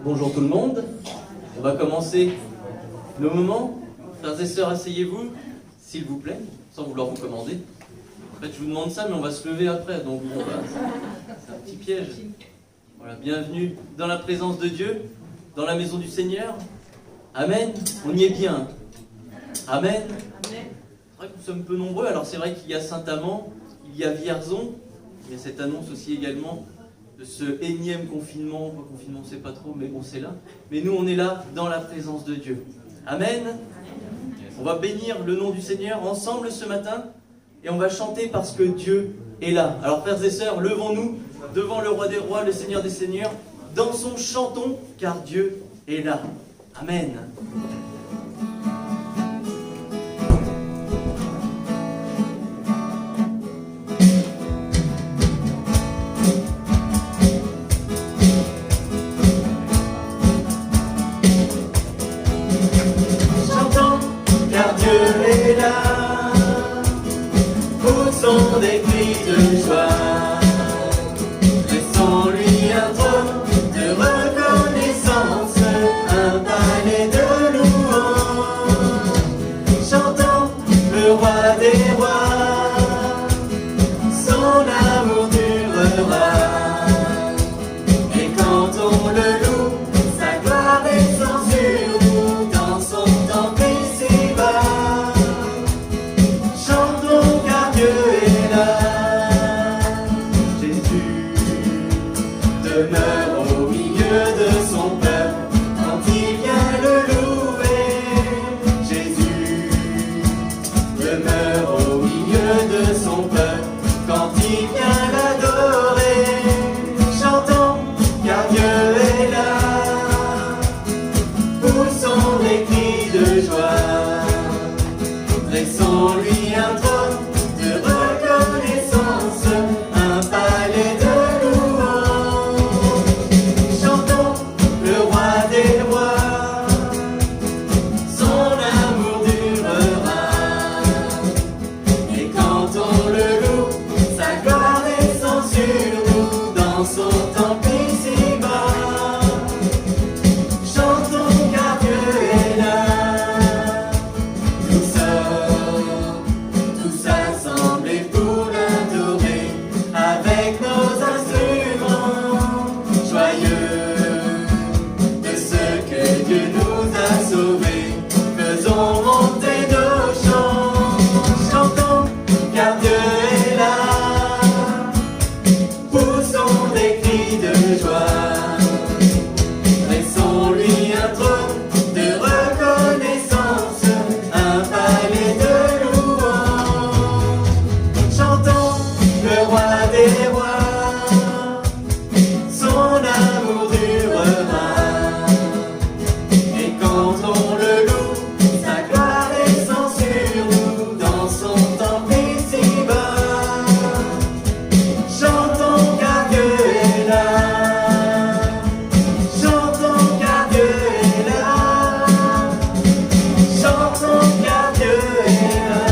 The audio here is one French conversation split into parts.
Bonjour tout le monde, on va commencer nos moments. Frères et sœurs, asseyez-vous, s'il vous plaît, sans vouloir vous commander. En fait, je vous demande ça, mais on va se lever après, donc bon, c'est un petit piège. Voilà, bienvenue dans la présence de Dieu, dans la maison du Seigneur. Amen, on y est bien. Amen. C'est vrai que nous sommes peu nombreux, alors c'est vrai qu'il y a Saint-Amand, il y a Vierzon, il y a cette annonce aussi également de ce énième confinement, confinement on ne sait pas trop, mais bon c'est là. Mais nous on est là dans la présence de Dieu. Amen. On va bénir le nom du Seigneur ensemble ce matin et on va chanter parce que Dieu est là. Alors frères et sœurs, levons-nous devant le roi des rois, le Seigneur des seigneurs, dansons, chantons car Dieu est là. Amen. Poussons des cris de joie, laissons-lui un trône de reconnaissance, un palais de louange. Chantons le roi des rois, son amour durera. Et quand on le loue, sa gloire descend sur nous dans son temple ici-bas. Demeure au milieu de son peuple quand il vient le louer. Jésus demeure au milieu de son peuple quand il vient l'adorer. Chantons car Dieu est là. Poussons des cris de joie. Dressons-lui un trône de reconnaissance, un palais de son temple ici-bas. Chantons car Dieu est là. Nous sommes tous assemblés pour l'adorer avec nos instruments, joyeux de ce que Dieu nous a sauvés. Faisons monter nos chants. Chantons car Dieu est là. Poussons des cris de joie, dressons-lui un trône de reconnaissance, un palais de louange. Chantons le roi des rois, son amour durera. Et quand on le loue, sa gloire descend sur nous dans son temple ici-bas. Chantons car Dieu est là. Chantons car Dieu est là. Chantons car Dieu est là.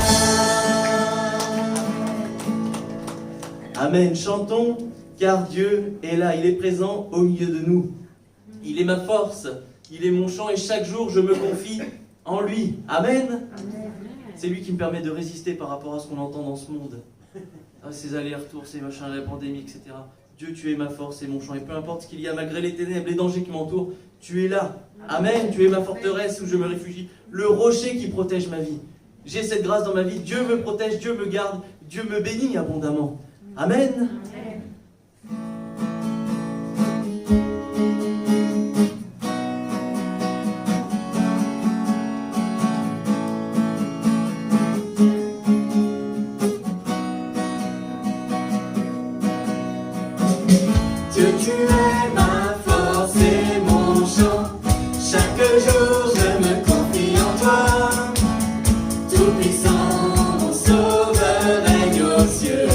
Amen, chantons car Dieu est là, il est présent au milieu de nous. Il est ma force, il est mon chant et chaque jour je me confie en lui. Amen. C'est lui qui me permet de résister par rapport à ce qu'on entend dans ce monde. Ces allers-retours, ces machins, la pandémie, etc. Dieu, tu es ma force et mon chant. Et peu importe ce qu'il y a, malgré les ténèbres, les dangers qui m'entourent, tu es là. Amen, tu es ma forteresse où je me réfugie. Le rocher qui protège ma vie. J'ai cette grâce dans ma vie. Dieu me protège, Dieu me garde, Dieu me bénit abondamment. Amen. Dieu, tu es ma force et mon chant. Chaque jour je me confie en toi. Tout-puissant, mon sauveur règne aux cieux.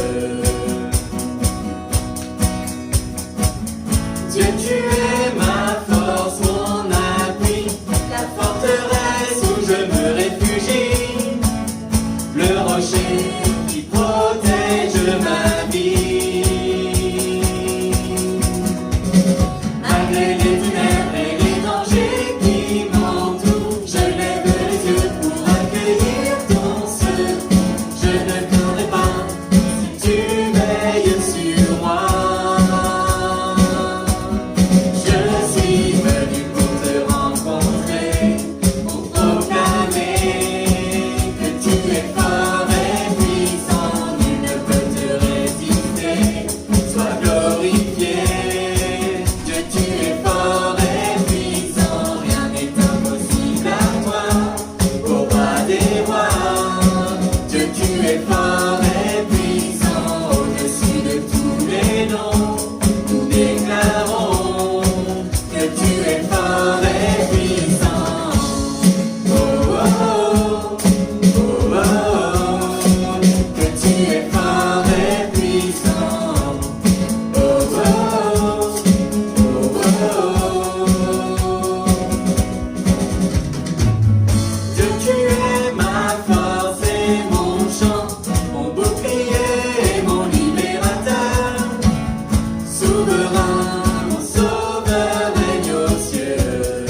fort et puissant, nul ne peut te résister. Sois glorifié. Dieu, tu es fort et puissant, rien n'est impossible à toi. Au roi des rois, Dieu, tu es fort et puissant, au-dessus de tous les noms. Nous déclarons que tu es fort et puissant. Oh, oh, oh, oh, oh, que tu es fort et puissant. Oh, oh, oh, oh. Dieu, tu es ma force et mon chant, mon bouclier et mon libérateur. Souverain, mon sauveur règne aux cieux.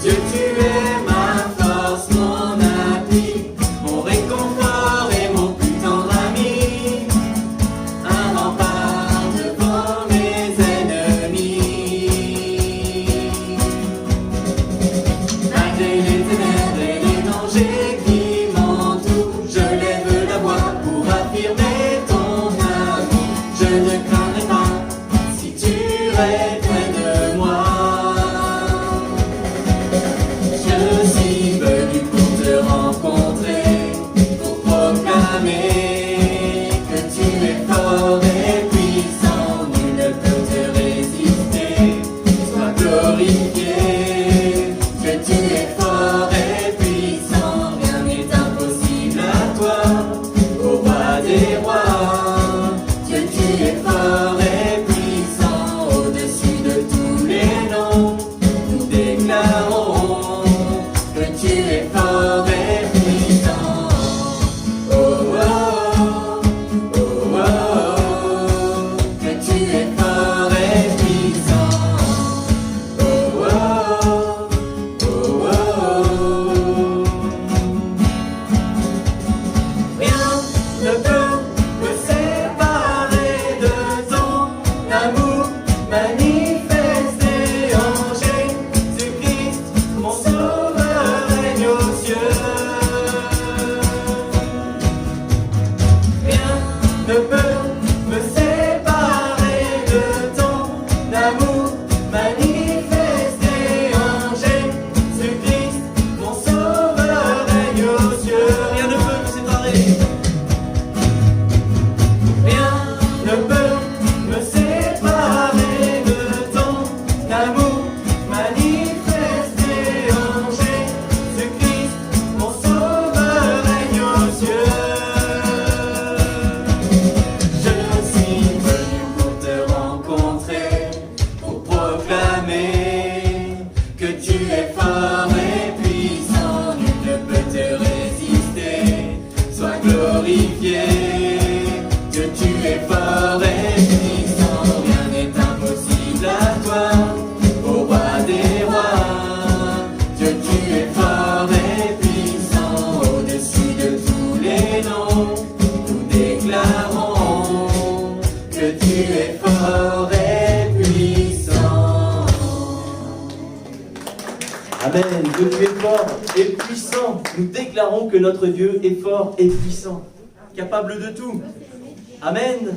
Dieu, tu es ma force, mon appui, mon réconfort et mon plus tendre ami. Un rempart devant mes ennemis. Malgré les ténèbres et les dangers qui m'entourent, je lève la voix pour affirmer ton amour. Je ne craindrai pas si tu es près de moi. Je suis venu pour te rencontrer, pour proclamer que tu es fort et puissant, nul ne peut te résister. Sois glorifié, que tu es fort et puissant, rien n'est impossible à toi. Au roi des rois, Dieu, tu es fort et puissant, au-dessus de tous les noms. Nous déclarons que tu es fort et puissant. Oh, oh, oh, oh, oh, que tu es fort et puissant. Oh, oh, oh, oh, oh. Rien ne peut me séparer de ton amour manifesté en Jésus-Christ, mon sauveur règne aux cieux. Rien ne peut me séparer de ton amour manifesté en Jésus-Christ, mon sauveur règne aux cieux. Rien ne peut me séparer. Rien ne peut me séparer de ton amour manifesté en Jésus-Christ, mon sauveur règne aux cieux. Je suis venu pour te rencontrer, pour proclamer que tu es fort et puissant, nul ne peut te résister. Sois glorifié, Dieu, tu es fort et puissant, rien n'est impossible à toi. Au roi des rois, Dieu, tu es fort et puissant, au-dessus de tous les noms. Nous déclarons que tu es fort et puissant. Amen. Dieu, tu es fort et puissant. Nous déclarons que notre Dieu est fort et puissant, capable de tout. Amen.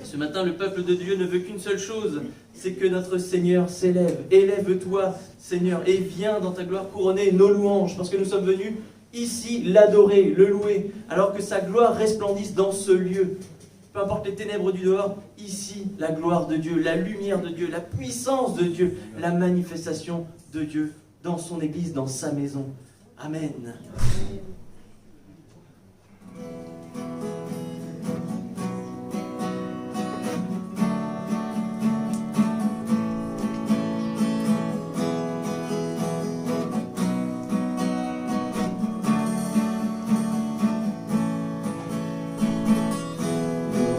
Ce matin, le peuple de Dieu ne veut qu'une seule chose, C'est que notre Seigneur s'élève. Élève-toi, Seigneur, et viens dans ta gloire couronner nos louanges, parce que nous sommes venus ici l'adorer, le louer, alors que sa gloire resplendisse dans ce lieu. Peu importe les ténèbres du dehors, ici, la gloire de Dieu, la lumière de Dieu, la puissance de Dieu, la manifestation de Dieu dans son Église, dans sa maison. Amen.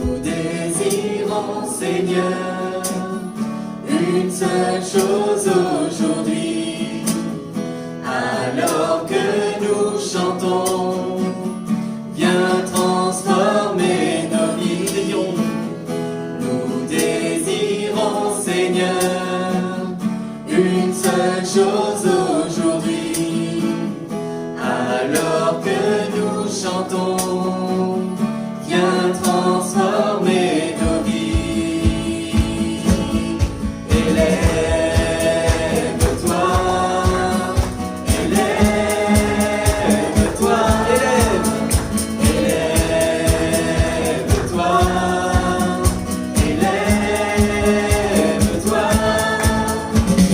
Nous désirons, Seigneur, une seule chose aujourd'hui, alors que nous chantons, viens transformer nos vies. Nous désirons, Seigneur, une seule chose aujourd'hui, chantons, viens transformer nos vies. Élève-toi, élève-toi, élève-toi, élève-toi, et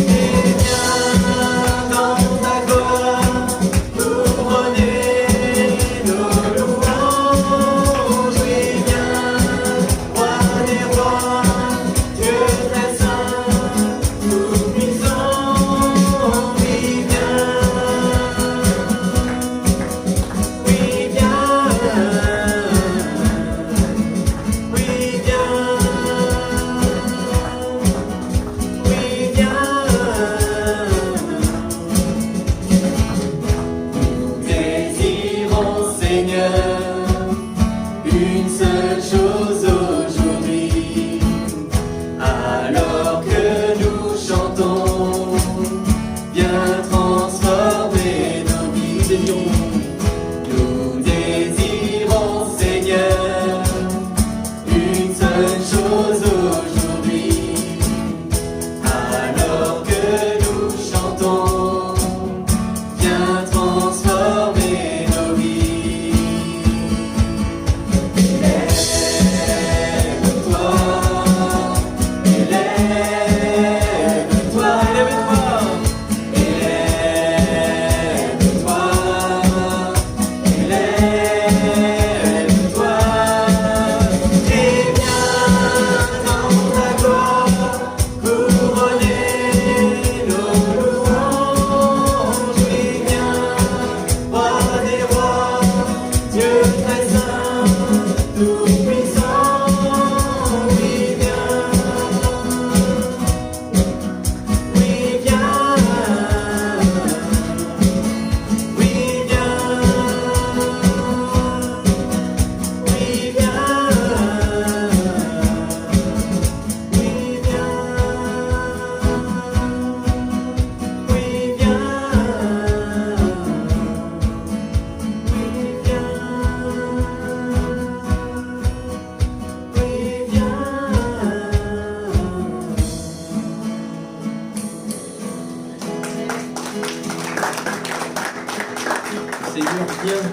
viens dans ta gloire couronner nos louanges. Oui, viens, roi des rois, Dieu très saint, tout-puissant. Oui, viens, oui, viens, oui, viens, oui, viens. Désirons, Seigneur, une seule chose aujourd'hui, alors que nous chantons, viens transformer nos vies. Nous désirons, Seigneur, une seule chose aujourd'hui, alors que nous chantons, viens transformer nos vies. Élève-toi, élève-toi, élève-toi, élève-toi, élève-toi, et viens dans ta gloire couronner nos louanges. Oui, viens, roi des rois, Dieu très saint, tout-puissant. Oui, viens, oui, viens, oui, viens, oui, viens, oui, viens, oui, Seigneur,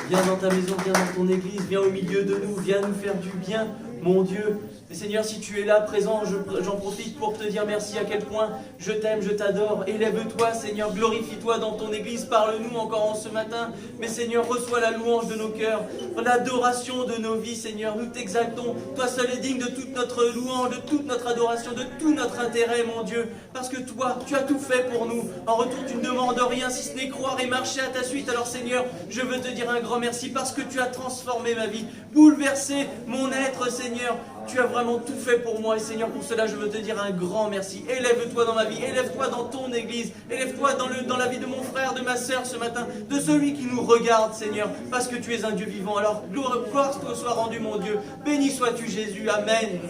viens dans ta maison, viens dans ton église, viens au milieu de nous, viens nous faire du bien, mon Dieu. Mais Seigneur, si tu es là, présent, j'en profite pour te dire merci à quel point je t'aime, je t'adore. Élève-toi, Seigneur, glorifie-toi dans ton église, parle-nous encore en ce matin. Mais Seigneur, reçois la louange de nos cœurs, l'adoration de nos vies, Seigneur. Nous t'exaltons, toi seul es digne de toute notre louange, de toute notre adoration, de tout notre intérêt, mon Dieu. Parce que toi, tu as tout fait pour nous. En retour, tu ne demandes rien, si ce n'est croire et marcher à ta suite. Alors Seigneur, je veux te dire un grand merci parce que tu as transformé ma vie, bouleversé mon être, Seigneur. Tu as vraiment tout fait pour moi et Seigneur, pour cela je veux te dire un grand merci. Élève-toi dans ma vie, élève-toi dans ton église, élève-toi dans la vie de mon frère, de ma sœur ce matin, de celui qui nous regarde, Seigneur, parce que tu es un Dieu vivant. Alors gloire te soit rendue, mon Dieu. Béni sois-tu, Jésus. Amen.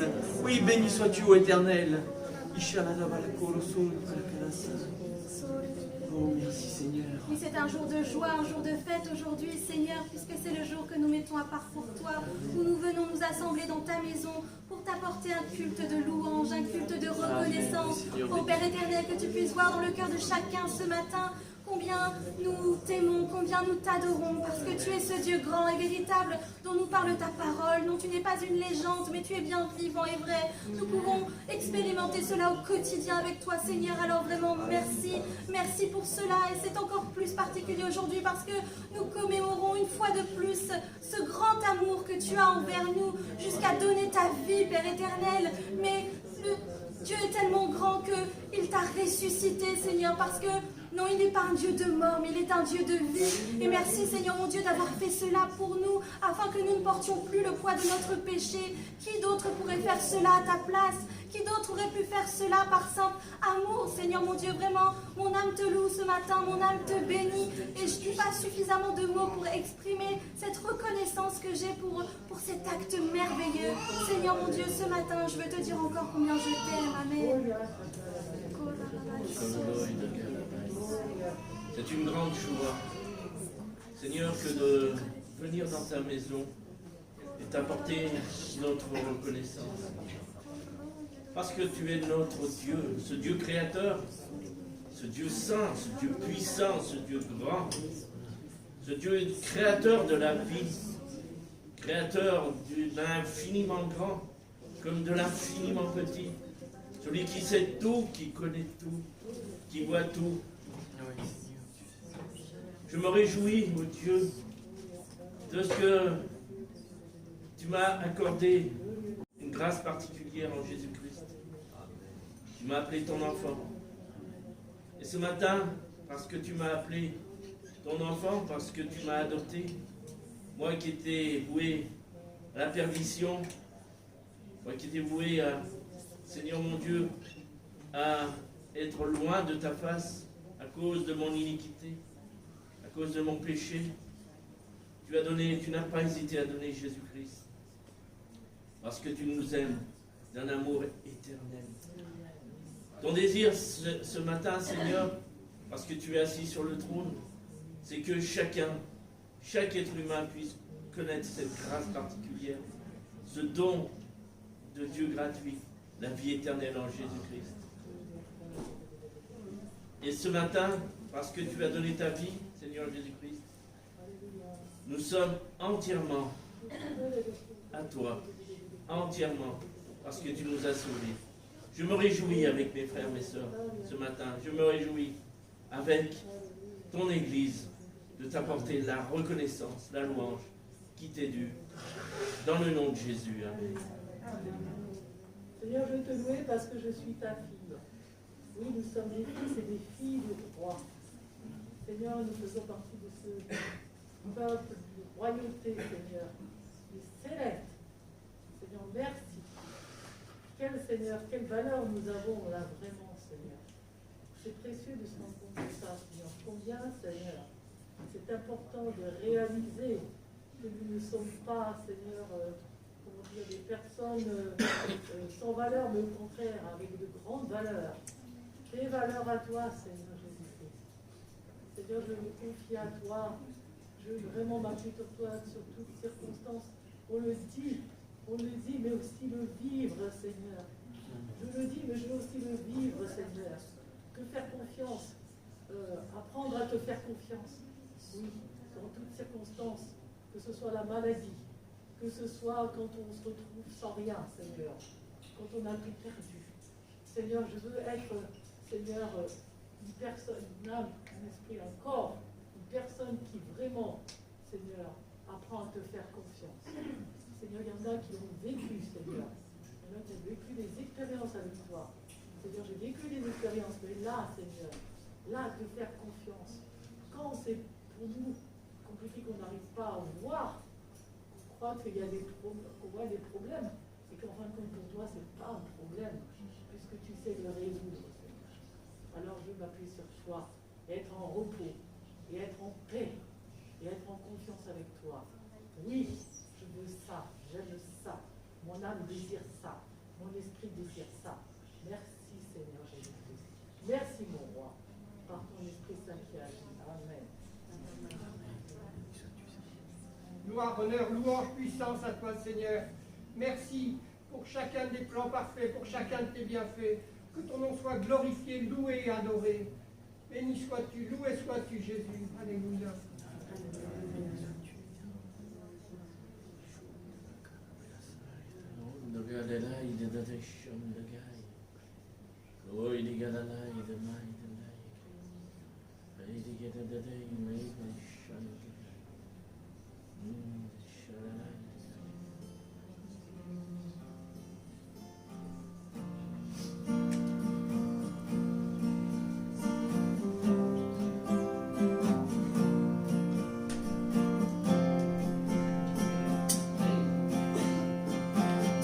Oui, béni sois-tu, ô Éternel. Oh, merci Seigneur. Oui, c'est un jour de joie, un jour de fête aujourd'hui, Seigneur, puisque c'est le jour que nous mettons à part pour toi, où nous venons nous assembler dans ta maison pour t'apporter un culte de louange, un culte de reconnaissance. Ô Père éternel, que tu puisses voir dans le cœur de chacun ce matin combien nous t'aimons, combien nous t'adorons, parce que tu es ce Dieu grand et véritable dont nous parle ta parole, dont tu n'es pas une légende, mais tu es bien vivant et vrai. Nous pouvons expérimenter cela au quotidien avec toi, Seigneur. Alors vraiment, merci, merci pour cela. Et c'est encore plus particulier aujourd'hui parce que nous commémorons une fois de plus ce grand amour que tu as envers nous, jusqu'à donner ta vie, Père éternel. Mais Dieu est tellement grand qu'il t'a ressuscité, Seigneur, parce que non, il n'est pas un Dieu de mort, mais il est un Dieu de vie. Et merci, Seigneur mon Dieu, d'avoir fait cela pour nous, afin que nous ne portions plus le poids de notre péché. Qui d'autre pourrait faire cela à ta place? Qui d'autre aurait pu faire cela par simple amour, Seigneur mon Dieu? Vraiment, mon âme te loue ce matin, mon âme te bénit. Et je n'ai pas suffisamment de mots pour exprimer cette reconnaissance que j'ai pour cet acte merveilleux. Seigneur mon Dieu, ce matin, je veux te dire encore combien je t'aime. Amen. C'est une grande joie, Seigneur, que de venir dans ta maison et t'apporter notre reconnaissance. Parce que tu es notre Dieu, ce Dieu créateur, ce Dieu saint, ce Dieu puissant, ce Dieu grand, ce Dieu créateur de la vie, créateur de l'infiniment grand comme de l'infiniment petit, celui qui sait tout, qui connaît tout, qui voit tout. Je me réjouis, mon Dieu, de ce que tu m'as accordé une grâce particulière en Jésus-Christ. Tu m'as appelé ton enfant. Et ce matin, parce que tu m'as appelé ton enfant, parce que tu m'as adopté, moi qui étais voué à la perdition, moi qui étais voué à, Seigneur mon Dieu, à être loin de ta face à cause de mon iniquité, à cause de mon péché, tu n'as pas hésité à donner Jésus-Christ. Parce que tu nous aimes d'un amour éternel. Ton désir ce matin, Seigneur, parce que tu es assis sur le trône, c'est que chaque être humain puisse connaître cette grâce particulière, ce don de Dieu gratuit, la vie éternelle en Jésus-Christ. Et ce matin, parce que tu as donné ta vie, Seigneur Jésus-Christ, nous sommes entièrement à toi, entièrement, parce que tu nous as sauvés. Je me réjouis avec mes frères, mes sœurs, ce matin. Je me réjouis avec ton Église de t'apporter la reconnaissance, la louange qui t'est due. Dans le nom de Jésus. Amen. Seigneur, je veux te louer parce que je suis ta fille. Oui, nous sommes des fils et des filles du roi. Seigneur, nous faisons partie de ce peuple de royauté, Seigneur, qui céleste. Seigneur, merci. Seigneur, quelle valeur nous avons là vraiment, Seigneur. C'est précieux de se rendre compte de ça, Seigneur. Combien, Seigneur, c'est important de réaliser que nous ne sommes pas, Seigneur, des personnes sans valeur, mais au contraire, avec de grandes valeurs. Tes valeurs à toi, Seigneur Jésus-Christ. Seigneur, je me confie à toi. Je veux vraiment m'appuyer sur toi, sur toutes circonstances. On le dit, mais aussi le vivre, Seigneur. Je le dis, mais je veux aussi le vivre, Seigneur. Que faire confiance, apprendre à te faire confiance. Oui, dans toutes circonstances, que ce soit la maladie, que ce soit quand on se retrouve sans rien, Seigneur, quand on a tout perdu. Seigneur, je veux être, Seigneur, une personne, une âme, un esprit, un corps, une personne qui vraiment, Seigneur, apprend à te faire confiance. Seigneur, il y en a qui ont vécu, Seigneur. Il y en a qui ont vécu des expériences avec toi. Seigneur, j'ai vécu des expériences, mais là, Seigneur, là, te faire confiance. Quand c'est pour nous compliqué, qu'on n'arrive pas à voir, crois qu'il y a qu'on voit des problèmes, et qu'en fin de compte, pour toi, ce n'est pas un problème, puisque tu sais le résoudre. Alors je m'appuie sur toi, et être en repos, et être en paix, et être en confiance avec toi. Oui, je veux ça, j'aime ça, mon âme désire ça, mon esprit désire ça. Merci Seigneur Jésus-Christ. Merci mon roi, par ton Esprit Saint qui agit. Amen. Gloire, honneur, louange, puissance à toi, Seigneur. Merci pour chacun des plans parfaits, pour chacun de tes bienfaits. Que ton nom soit glorifié, loué et adoré. Béni sois-tu, loué sois-tu, Jésus. Alléluia.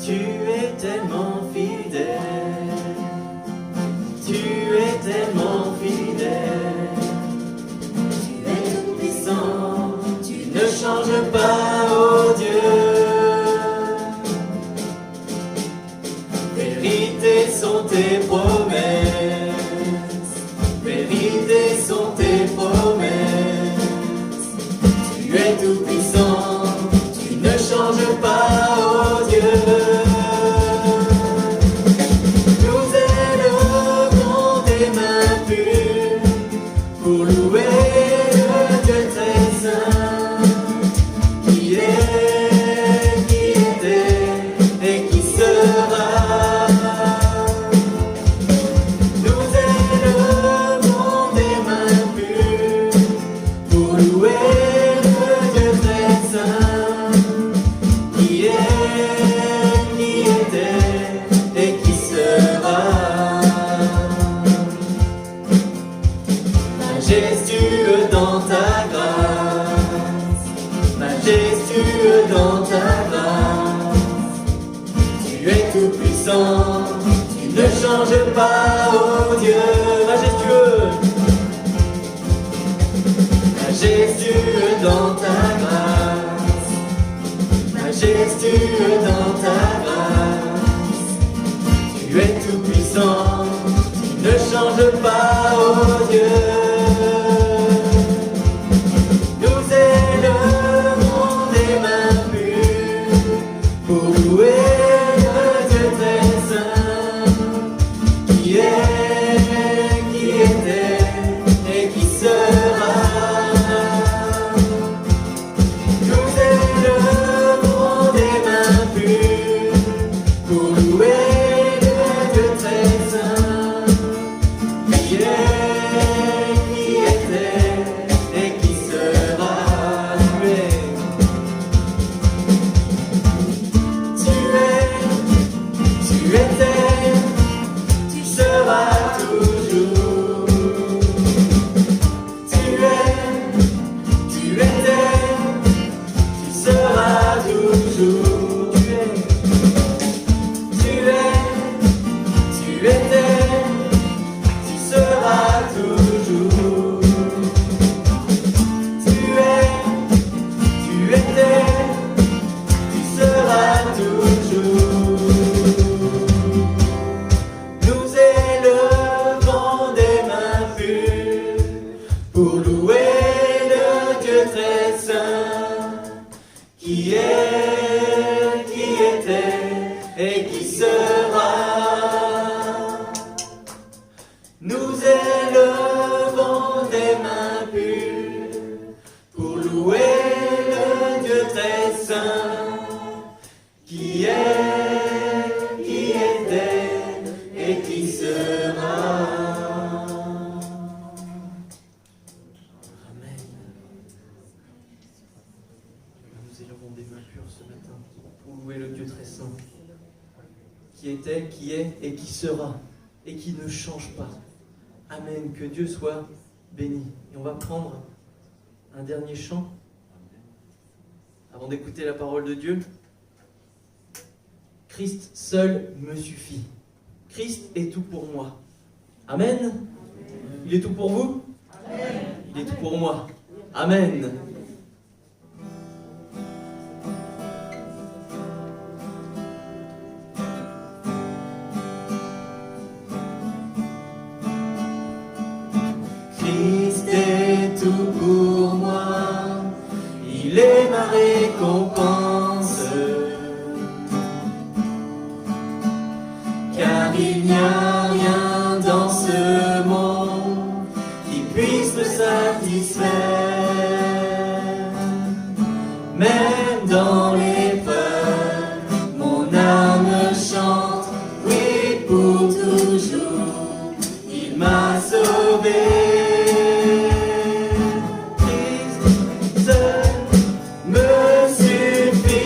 Tu es tellement fidèle, tu es tellement fidèle, tu es tout puissant, tu ne changes pas, oh Dieu. Vérité sont tes promesses, vérité sont tes promesses, tu es tout puissant. majestueux dans ta grâce, majestueux dans ta grâce. Tu es tout puissant, tu ne changes pas, oh Dieu. Nous élevons des mains pures pour louer le Dieu très saint, qui était et qui sera. Nous élevons des mains pures pour louer le Dieu très saint, qui était et qui sera. Tu étais, tu seras toujours. Tu étais, tu seras toujours. Tu étais, tu seras toujours. Tu étais, tu seras toujours. Nous élevons des mains pures pour louer le Dieu très saint, qui était et qui sera. Nous élevons des mains pures pour louer le Dieu très saint, qui était et qui sera. Amen. Nous élevons des mains pures ce matin pour louer le Dieu très saint, qui était, qui est et qui sera, et qui ne change pas. Amen. Que Dieu soit béni. Et on va prendre un dernier chant avant d'écouter la parole de Dieu. Christ seul me suffit. Christ est tout pour moi. Amen. Il est tout pour vous? Il est tout pour moi. Amen. Christ est tout pour moi, il est ma récompense. Car il n'y a rien dans ce monde qui puisse me satisfaire. Même dans l'épreuve, mon âme chante, oui pour toujours, il m'a sauvé. Christ seul me suffit.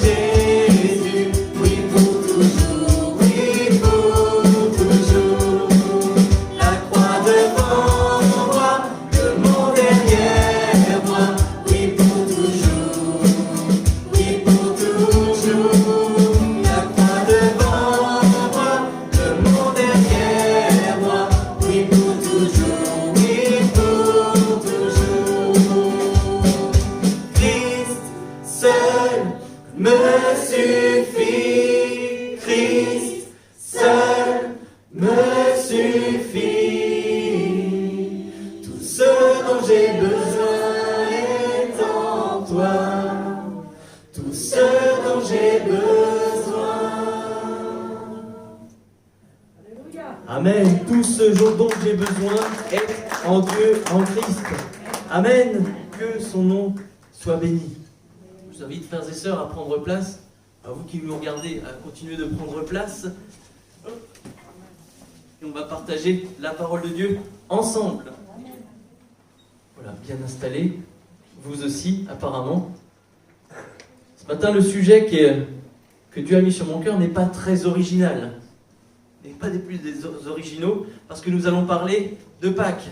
Jésus, oui pour toujours, oui pour toujours. La croix devant moi, le monde derrière moi, oui pour toujours, oui pour toujours. La croix devant moi, le monde derrière moi, oui pour toujours, oui pour toujours. Christ seul me suffit, Christ seul me suffit. Tout ce dont j'ai besoin est en toi, tout ce dont j'ai besoin. Alléluia. Amen. Tout ce jour dont j'ai besoin est en Dieu, en Christ. Amen. Que son nom soit béni. Je vous invite, frères et sœurs, à prendre place. À vous qui nous regardez, à continuer de prendre place. Et on va partager la parole de Dieu ensemble. Voilà, bien installé. Vous aussi, apparemment. Ce matin, le sujet que Dieu a mis sur mon cœur n'est pas très original. N'est pas des plus des originaux, parce que nous allons parler de Pâques.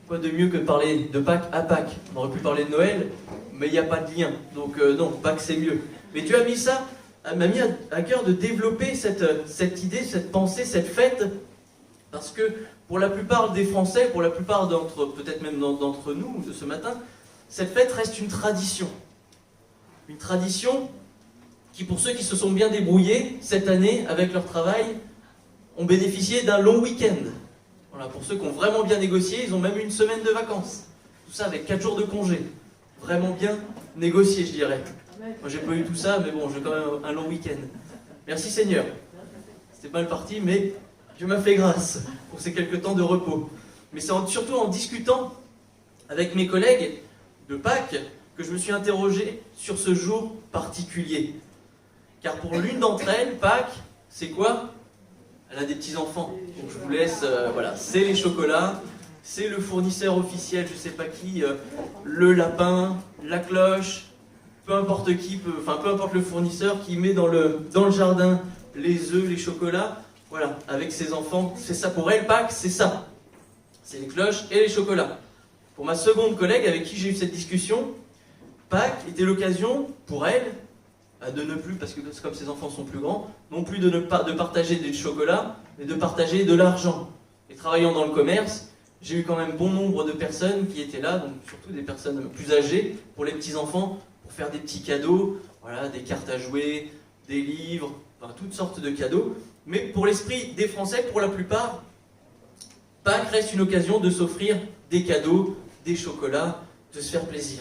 Quoi de mieux que de parler de Pâques à Pâques? On aurait pu parler de Noël, mais il n'y a pas de lien. Donc non, Pâques c'est mieux. Mais Dieu a mis ça, m'a mis à cœur de développer cette idée, cette pensée, cette fête, parce que pour la plupart des Français, pour la plupart peut-être même d'entre nous de ce matin, cette fête reste une tradition. Une tradition qui, pour ceux qui se sont bien débrouillés cette année avec leur travail, ont bénéficié d'un long week-end. Voilà, pour ceux qui ont vraiment bien négocié, ils ont même eu une semaine de vacances. Tout ça avec 4 jours de congé. Vraiment bien négocié, je dirais. Moi, j'ai pas eu tout ça, mais bon, j'ai quand même un long week-end. Merci Seigneur. C'était mal parti, mais Dieu m'a fait grâce pour ces quelques temps de repos. Mais c'est surtout en discutant avec mes collègues de Pâques que je me suis interrogé sur ce jour particulier. Car pour l'une d'entre elles, Pâques, c'est quoi? Elle a des petits-enfants. Donc je vous laisse, voilà, c'est les chocolats, c'est le fournisseur officiel, je sais pas qui, le lapin, la cloche, peu importe qui, peu importe le fournisseur qui met dans le jardin les œufs, les chocolats, voilà, avec ses enfants, c'est ça pour elle, Pâques, c'est ça. C'est les cloches et les chocolats. Pour ma seconde collègue avec qui j'ai eu cette discussion, Pâques était l'occasion pour elle de ne plus, parce que comme ses enfants sont plus grands, non plus de partager des chocolats, mais de partager de l'argent. Et travaillant dans le commerce, j'ai eu quand même bon nombre de personnes qui étaient là, donc surtout des personnes plus âgées, pour les petits-enfants, pour faire des petits cadeaux, voilà, des cartes à jouer, des livres, enfin, toutes sortes de cadeaux. Mais pour l'esprit des Français, pour la plupart, Pâques reste une occasion de s'offrir des cadeaux, des chocolats, de se faire plaisir.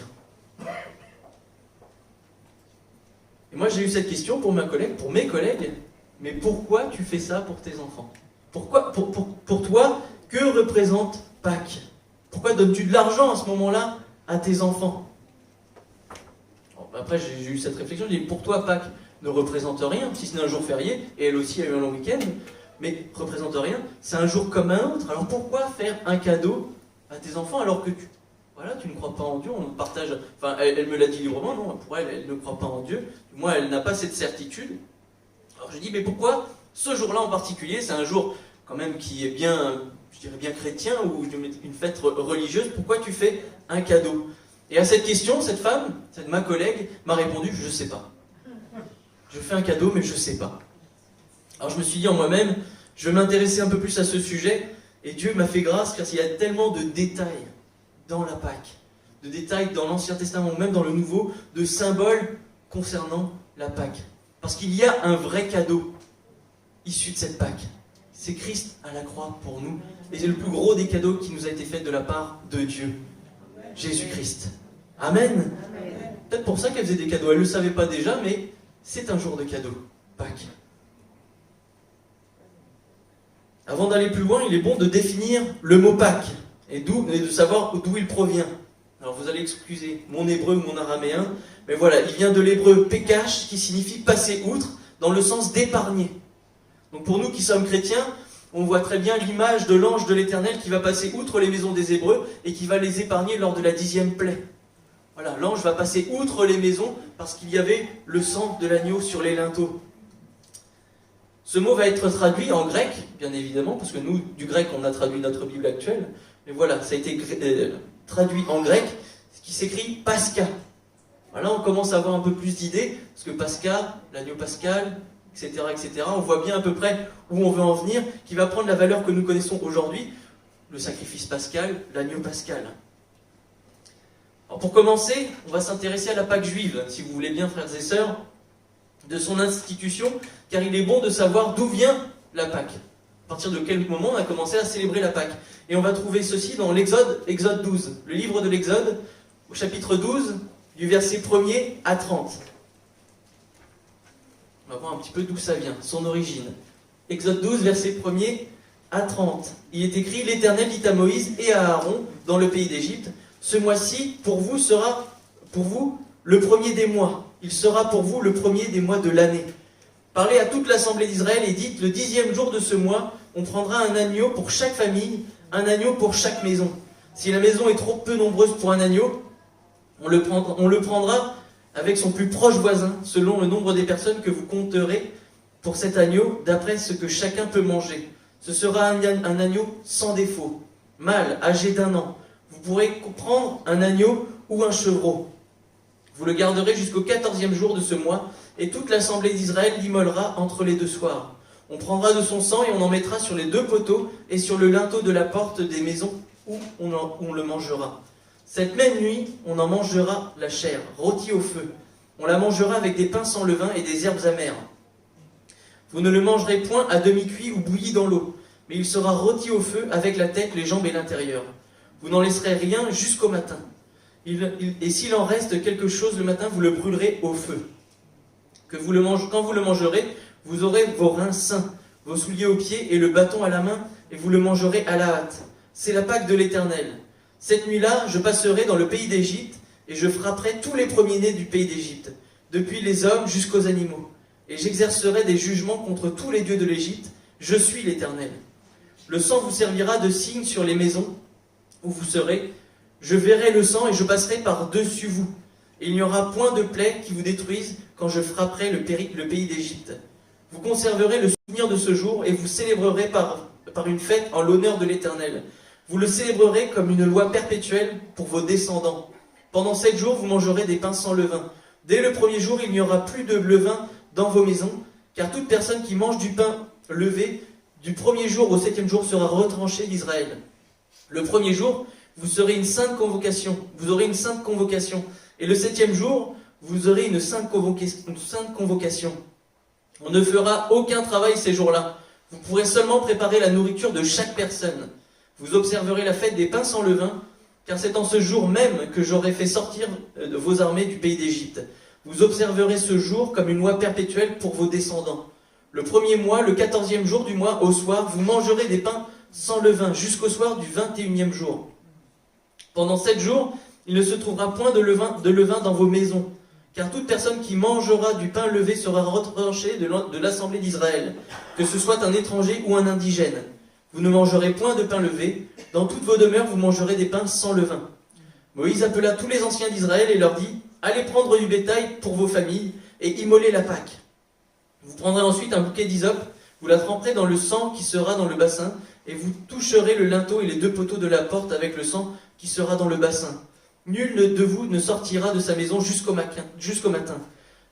Et moi j'ai eu cette question pour mes collègues, mais pourquoi tu fais ça pour tes enfants? Pourquoi, pour toi, que représente Pâques? Pourquoi donnes-tu de l'argent à ce moment-là à tes enfants? Après j'ai eu cette réflexion, j'ai dit pour toi Pâques ne représente rien, si ce n'est un jour férié, et elle aussi a eu un long week-end, mais représente rien, c'est un jour comme un autre, alors pourquoi faire un cadeau à tes enfants alors que tu ne crois pas en Dieu, on partage, enfin elle me l'a dit librement, non, pour elle ne croit pas en Dieu, moi elle n'a pas cette certitude. Alors je dis mais pourquoi ce jour-là en particulier, c'est un jour quand même qui est bien, je dirais bien chrétien, ou une fête religieuse, pourquoi tu fais un cadeau? Et à cette question, cette femme, ma collègue, m'a répondu, je sais pas. Je fais un cadeau mais je sais pas. Alors je me suis dit en moi-même, je vais m'intéresser un peu plus à ce sujet, et Dieu m'a fait grâce car il y a tellement de détails dans la Pâque, de détails dans l'Ancien Testament, même dans le Nouveau, de symboles concernant la Pâque. Parce qu'il y a un vrai cadeau issu de cette Pâque. C'est Christ à la croix pour nous. Et c'est le plus gros des cadeaux qui nous a été fait de la part de Dieu. Jésus-Christ. Amen. Peut-être pour ça qu'elle faisait des cadeaux. Elle ne le savait pas déjà, mais c'est un jour de cadeau. Pâques. Avant d'aller plus loin, il est bon de définir le mot Pâques. Et de savoir d'où il provient. Alors vous allez excuser mon hébreu ou mon araméen, mais voilà, il vient de l'hébreu pékash, qui signifie passer outre, dans le sens d'épargner. Donc pour nous qui sommes chrétiens, on voit très bien l'image de l'ange de l'Éternel qui va passer outre les maisons des Hébreux et qui va les épargner lors de la 10e plaie. Voilà, l'ange va passer outre les maisons parce qu'il y avait le sang de l'agneau sur les linteaux. Ce mot va être traduit en grec, bien évidemment, parce que nous, du grec, on a traduit notre Bible actuelle. Mais voilà, ça a été traduit en grec, ce qui s'écrit Pascha. Voilà, on commence à avoir un peu plus d'idées, parce que Pascha, l'agneau pascal, etc., etc., on voit bien à peu près où on veut en venir, qui va prendre la valeur que nous connaissons aujourd'hui, le sacrifice pascal, l'agneau pascal. Alors pour commencer, on va s'intéresser à la Pâque juive, si vous voulez bien, frères et sœurs, de son institution, car il est bon de savoir d'où vient la Pâque. À partir de quel moment on a commencé à célébrer la Pâque. Et on va trouver ceci dans l'Exode, Exode 12, le livre de l'Exode, au chapitre 12, du verset 1er à 30. On va voir un petit peu d'où ça vient, son origine. Exode 12, verset 1er à 30. Il est écrit, l'Éternel dit à Moïse et à Aaron, dans le pays d'Égypte, ce mois-ci, pour vous, sera pour vous le premier des mois. Il sera pour vous le premier des mois de l'année. Parlez à toute l'assemblée d'Israël et dites, le 10e jour de ce mois, on prendra un agneau pour chaque famille, un agneau pour chaque maison. Si la maison est trop peu nombreuse pour un agneau, on le prendra avec son plus proche voisin, selon le nombre des personnes que vous compterez pour cet agneau, d'après ce que chacun peut manger. Ce sera un agneau sans défaut, mâle, âgé d'1 an. Vous pourrez prendre un agneau ou un chevreau. Vous le garderez jusqu'au 14e jour de ce mois, et toute l'assemblée d'Israël l'immolera entre les 2 soirs. On prendra de son sang et on en mettra sur les 2 poteaux et sur le linteau de la porte des maisons où on le mangera. Cette même nuit, on en mangera la chair, rôtie au feu. On la mangera avec des pains sans levain et des herbes amères. Vous ne le mangerez point à demi-cuit ou bouilli dans l'eau, mais il sera rôti au feu avec la tête, les jambes et l'intérieur. Vous n'en laisserez rien jusqu'au matin. Et s'il en reste quelque chose le matin, vous le brûlerez au feu. Quand vous le mangerez, vous aurez vos reins sains, vos souliers aux pieds et le bâton à la main, et vous le mangerez à la hâte. C'est la Pâque de l'Éternel. Cette nuit-là, je passerai dans le pays d'Égypte, et je frapperai tous les premiers-nés du pays d'Égypte, depuis les hommes jusqu'aux animaux. Et j'exercerai des jugements contre tous les dieux de l'Égypte. Je suis l'Éternel. Le sang vous servira de signe sur les maisons où vous serez. Je verrai le sang et je passerai par-dessus vous. Et il n'y aura point de plaie qui vous détruise quand je frapperai le pays d'Égypte. Vous conserverez le souvenir de ce jour et vous célébrerez par une fête en l'honneur de l'Éternel. Vous le célébrerez comme une loi perpétuelle pour vos descendants. Pendant 7 jours, vous mangerez des pains sans levain. Dès le premier jour, il n'y aura plus de levain dans vos maisons, car toute personne qui mange du pain levé, du premier jour au 7e jour, sera retranchée d'Israël. Le premier jour, vous aurez une sainte convocation. Et le 7e jour, vous aurez une sainte convocation. On ne fera aucun travail ces jours-là. Vous pourrez seulement préparer la nourriture de chaque personne. Vous observerez la fête des pains sans levain, car c'est en ce jour même que j'aurai fait sortir vos armées du pays d'Égypte. Vous observerez ce jour comme une loi perpétuelle pour vos descendants. Le premier mois, le 14e jour du mois, au soir, vous mangerez des pains sans levain, jusqu'au soir du 21e jour. Pendant 7 jours, il ne se trouvera point de levain dans vos maisons, car toute personne qui mangera du pain levé sera retranchée de l'assemblée d'Israël, que ce soit un étranger ou un indigène. Vous ne mangerez point de pain levé, dans toutes vos demeures vous mangerez des pains sans levain. Moïse appela tous les anciens d'Israël et leur dit, allez prendre du bétail pour vos familles et immoler la Pâque. Vous prendrez ensuite un bouquet d'hysope, vous la tremperez dans le sang qui sera dans le bassin, et vous toucherez le linteau et les 2 poteaux de la porte avec le sang qui sera dans le bassin. Nul de vous ne sortira de sa maison jusqu'au matin.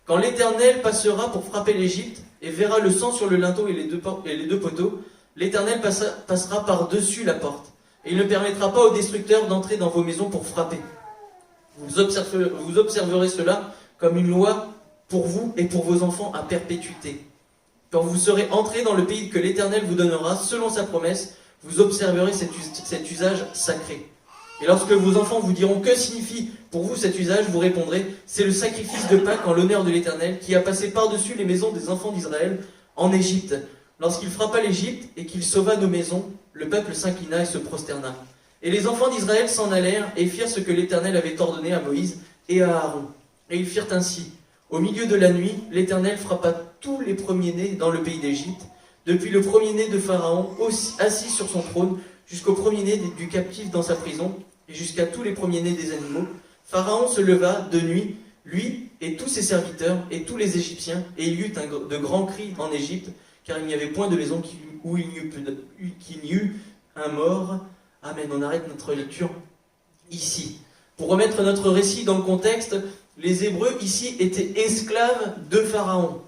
Quand l'Éternel passera pour frapper l'Égypte et verra le sang sur le linteau et les 2 poteaux, l'Éternel passera par-dessus la porte, et il ne permettra pas aux destructeurs d'entrer dans vos maisons pour frapper. Vous observerez cela comme une loi pour vous et pour vos enfants à perpétuité. Quand vous serez entrés dans le pays que l'Éternel vous donnera, selon sa promesse, vous observerez cet usage sacré. Et lorsque vos enfants vous diront « Que signifie pour vous cet usage ?» vous répondrez « C'est le sacrifice de Pâques en l'honneur de l'Éternel qui a passé par-dessus les maisons des enfants d'Israël en Égypte. Lorsqu'il frappa l'Égypte et qu'il sauva nos maisons, le peuple s'inclina et se prosterna. Et les enfants d'Israël s'en allèrent et firent ce que l'Éternel avait ordonné à Moïse et à Aaron. Et ils firent ainsi. Au milieu de la nuit, l'Éternel frappa tous les premiers-nés dans le pays d'Égypte, depuis le premier-né de Pharaon assis sur son trône, jusqu'au premier-né du captif dans sa prison, et jusqu'à tous les premiers-nés des animaux, Pharaon se leva de nuit, lui et tous ses serviteurs et tous les Égyptiens, et il y eut de grands cris en Égypte, car il n'y avait point de maison où il n'y eût un mort. Amen. On arrête notre lecture ici. Pour remettre notre récit dans le contexte, les Hébreux ici étaient esclaves de Pharaon.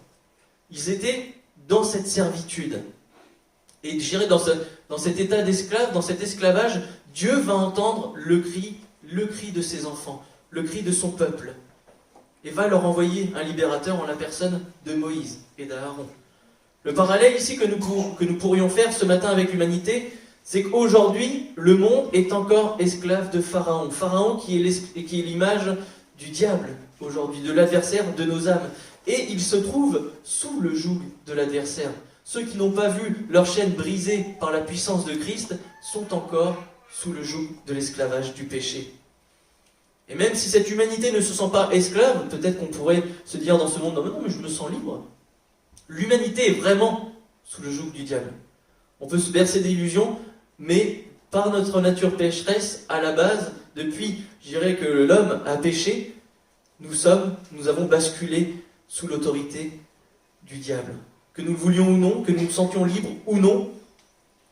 Ils étaient dans cette servitude. Et je dirais dans cet état d'esclave, dans cet esclavage, Dieu va entendre le cri de ses enfants, le cri de son peuple, et va leur envoyer un libérateur en la personne de Moïse et d'Aaron. Le parallèle ici que nous pourrions faire ce matin avec l'humanité, c'est qu'aujourd'hui, le monde est encore esclave de Pharaon. Pharaon qui est l'image du diable aujourd'hui, de l'adversaire de nos âmes. Et il se trouve sous le joug de l'adversaire. Ceux qui n'ont pas vu leur chaîne brisée par la puissance de Christ sont encore sous le joug de l'esclavage du péché. Et même si cette humanité ne se sent pas esclave, peut-être qu'on pourrait se dire dans ce monde, non, mais je me sens libre. L'humanité est vraiment sous le joug du diable. On peut se bercer d'illusions, mais par notre nature pécheresse, à la base, depuis, je dirais que l'homme a péché, nous avons basculé sous l'autorité du diable. Que nous le voulions ou non, que nous nous sentions libres ou non,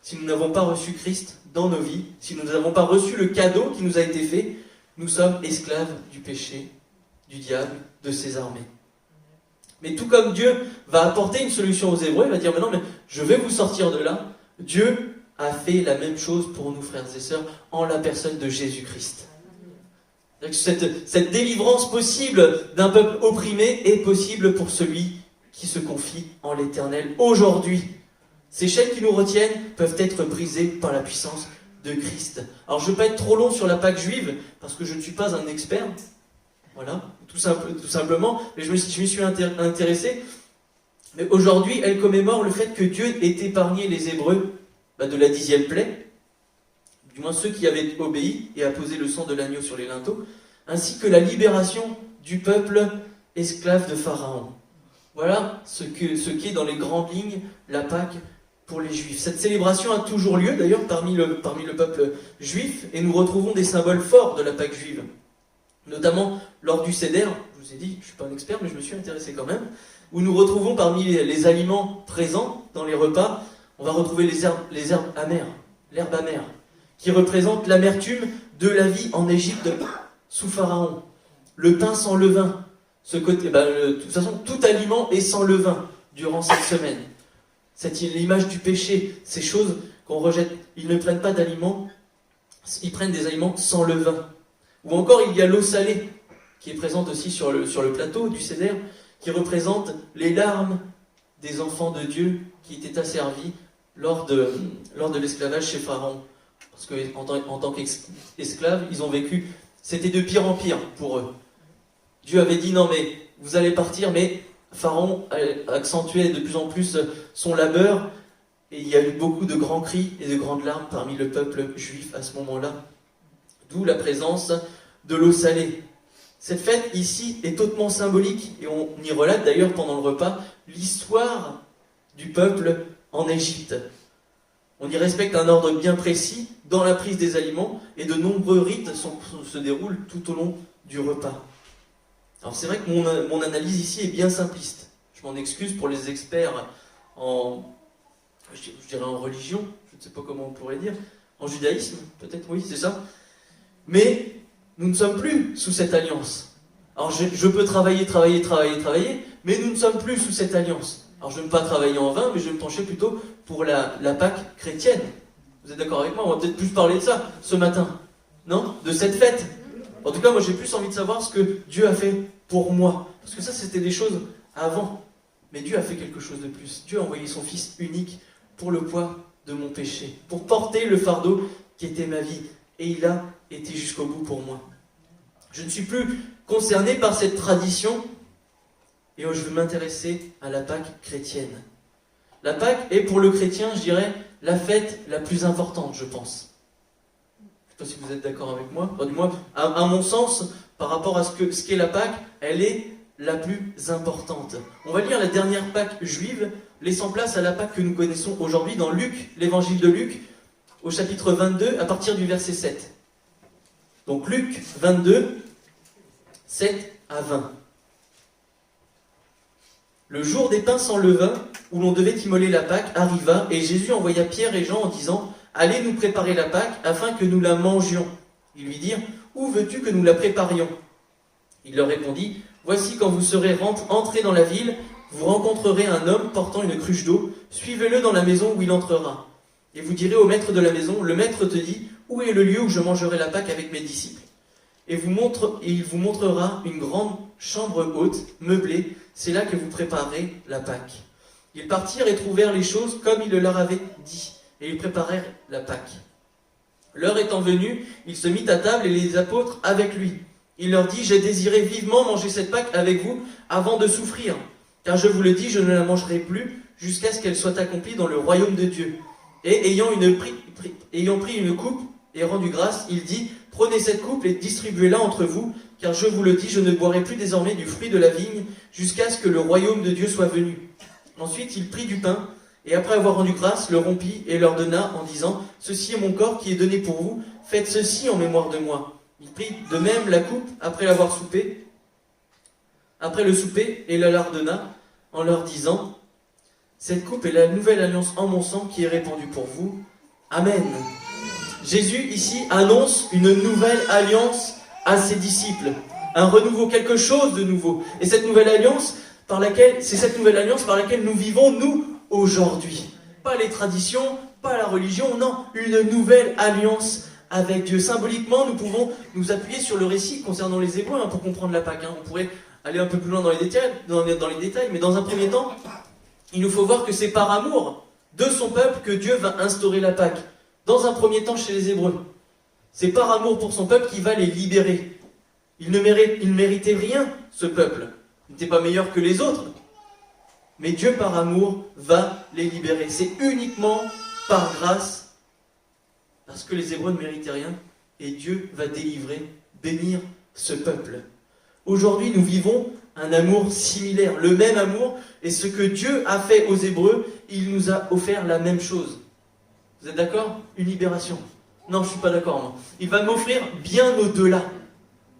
si nous n'avons pas reçu Christ dans nos vies, si nous n'avons pas reçu le cadeau qui nous a été fait, nous sommes esclaves du péché, du diable, de ses armées. Mais tout comme Dieu va apporter une solution aux Hébreux, il va dire, mais non, mais je vais vous sortir de là. Dieu a fait la même chose pour nous, frères et sœurs, en la personne de Jésus-Christ. Cette délivrance possible d'un peuple opprimé est possible pour celui qui se confie en l'Éternel aujourd'hui. Ces chaînes qui nous retiennent peuvent être brisées par la puissance de Christ. Alors je ne vais pas être trop long sur la Pâque juive, parce que je ne suis pas un expert, voilà, tout simplement, mais je m'y suis intéressé. Mais aujourd'hui, elle commémore le fait que Dieu ait épargné les Hébreux de la 10e plaie, du moins ceux qui avaient obéi et apposé le sang de l'agneau sur les linteaux, ainsi que la libération du peuple esclave de Pharaon. Voilà ce qu'est dans les grandes lignes la Pâque pour les Juifs. Cette célébration a toujours lieu d'ailleurs parmi le peuple juif, et nous retrouvons des symboles forts de la Pâque juive, notamment lors du Seder. Je vous ai dit, je ne suis pas un expert, mais je me suis intéressé quand même, où nous retrouvons parmi les aliments présents dans les repas, on va retrouver les herbes amères, l'herbe amère, qui représente l'amertume de la vie en Égypte sous Pharaon. Le pain sans levain, de toute façon, tout aliment est sans levain durant cette semaine. C'est l'image du péché, ces choses qu'on rejette. Ils ne prennent pas d'aliments, ils prennent des aliments sans levain. Ou encore, il y a l'eau salée, qui est présente aussi sur le plateau du Seder, qui représente les larmes des enfants de Dieu qui étaient asservis lors de l'esclavage chez Pharaon. Parce qu'en tant qu'esclaves, ils ont vécu, c'était de pire en pire pour eux. Dieu avait dit, non mais, vous allez partir, mais Pharaon accentuait de plus en plus son labeur, et il y a eu beaucoup de grands cris et de grandes larmes parmi le peuple juif à ce moment-là. D'où la présence de l'eau salée. Cette fête ici est hautement symbolique, et on y relate d'ailleurs pendant le repas l'histoire du peuple en Égypte. On y respecte un ordre bien précis dans la prise des aliments, et de nombreux rites se déroulent tout au long du repas. Alors c'est vrai que mon analyse ici est bien simpliste. Je m'en excuse pour les experts je dirais en religion, je ne sais pas comment on pourrait dire, en judaïsme, peut-être, oui, c'est ça. Mais nous ne sommes plus sous cette alliance. Alors je peux travailler, mais nous ne sommes plus sous cette alliance. Alors je ne vais pas travailler en vain, mais je vais me pencher plutôt pour la Pâque chrétienne. Vous êtes d'accord avec moi? On va peut-être plus parler de ça ce matin, non? De cette fête. En tout cas, moi j'ai plus envie de savoir ce que Dieu a fait pour moi. Parce que ça, c'était des choses avant. Mais Dieu a fait quelque chose de plus. Dieu a envoyé son Fils unique pour le poids de mon péché, pour porter le fardeau qui était ma vie. Et il a été jusqu'au bout pour moi. Je ne suis plus concerné par cette tradition, et je veux m'intéresser à la Pâque chrétienne. La Pâque est pour le chrétien, je dirais, la fête la plus importante, je pense. Je ne sais pas si vous êtes d'accord avec moi. Enfin, du moins, à mon sens, par rapport à ce qu'est la Pâque, elle est la plus importante. On va lire la dernière Pâque juive, laissant place à la Pâque que nous connaissons aujourd'hui dans Luc, l'évangile de Luc, au chapitre 22, à partir du verset 7. Donc Luc 22, 7 à 20. Le jour des pains sans levain, où l'on devait immoler la Pâque, arriva, et Jésus envoya Pierre et Jean en disant « Allez nous préparer la Pâque, afin que nous la mangions. » Ils lui dirent « Où veux-tu que nous la préparions ?» Il leur répondit « Voici quand vous serez entrés dans la ville, vous rencontrerez un homme portant une cruche d'eau, suivez-le dans la maison où il entrera. Et vous direz au maître de la maison, le maître te dit, où est le lieu où je mangerai la Pâque avec mes disciples ? Et il vous montrera une grande chambre haute, meublée, c'est là que vous préparerez la Pâque. Ils partirent et trouvèrent les choses comme il le leur avait dit, et ils préparèrent la Pâque. L'heure étant venue, il se mit à table et les apôtres avec lui. Il leur dit, j'ai désiré vivement manger cette Pâque avec vous avant de souffrir, car je vous le dis, je ne la mangerai plus jusqu'à ce qu'elle soit accomplie dans le royaume de Dieu. Et ayant pris une coupe et rendu grâce, il dit, prenez cette coupe et distribuez-la entre vous, car je vous le dis, je ne boirai plus désormais du fruit de la vigne jusqu'à ce que le royaume de Dieu soit venu. Ensuite, il prit du pain, et après avoir rendu grâce, le rompit et leur donna en disant, ceci est mon corps qui est donné pour vous, faites ceci en mémoire de moi. Il prit de même la coupe après l'avoir soupé, après le souper, et la leur donna en leur disant, cette coupe est la nouvelle alliance en mon sang qui est répandue pour vous. Amen. Jésus ici annonce une nouvelle alliance à ses disciples, un renouveau, quelque chose de nouveau. Et cette nouvelle alliance c'est cette nouvelle alliance par laquelle nous vivons, nous, aujourd'hui. Pas les traditions, pas la religion, non, une nouvelle alliance avec Dieu. Symboliquement, nous pouvons nous appuyer sur le récit concernant les Hébreux pour comprendre la Pâque. On pourrait aller un peu plus loin dans les détails, mais dans un premier temps, il nous faut voir que c'est par amour de son peuple que Dieu va instaurer la Pâque. Dans un premier temps chez les Hébreux. C'est par amour pour son peuple qu'il va les libérer. Il ne méritait rien, ce peuple. Il n'était pas meilleur que les autres. Mais Dieu, par amour, va les libérer. C'est uniquement par grâce, parce que les Hébreux ne méritaient rien, et Dieu va délivrer, bénir ce peuple. Aujourd'hui, nous vivons un amour similaire, le même amour, et ce que Dieu a fait aux Hébreux, il nous a offert la même chose. Vous êtes d'accord ? Une libération. Non, je ne suis pas d'accord, moi. Il va m'offrir bien au-delà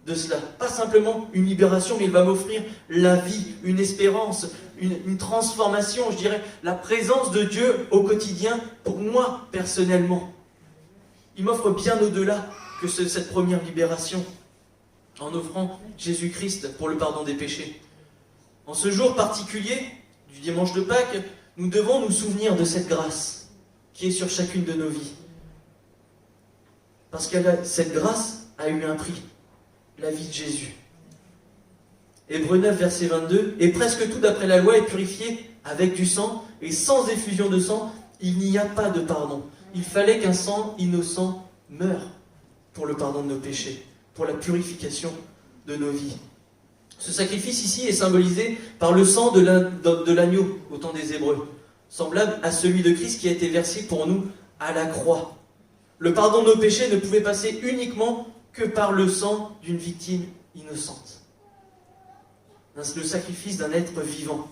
de cela. Pas simplement une libération, mais il va m'offrir la vie, une espérance, une transformation, je dirais, la présence de Dieu au quotidien, pour moi, personnellement. Il m'offre bien au-delà que cette première libération, en offrant Jésus-Christ pour le pardon des péchés. En ce jour particulier, du dimanche de Pâques, nous devons nous souvenir de cette grâce qui est sur chacune de nos vies. Parce que cette grâce a eu un prix, la vie de Jésus. Hébreux 9, verset 22, « Et presque tout d'après la loi est purifié avec du sang, et sans effusion de sang, il n'y a pas de pardon. Il fallait qu'un sang innocent meure pour le pardon de nos péchés, pour la purification de nos vies. » Ce sacrifice ici est symbolisé par le sang de l'agneau au temps des Hébreux, semblable à celui de Christ qui a été versé pour nous à la croix. Le pardon de nos péchés ne pouvait passer uniquement que par le sang d'une victime innocente. Le sacrifice d'un être vivant.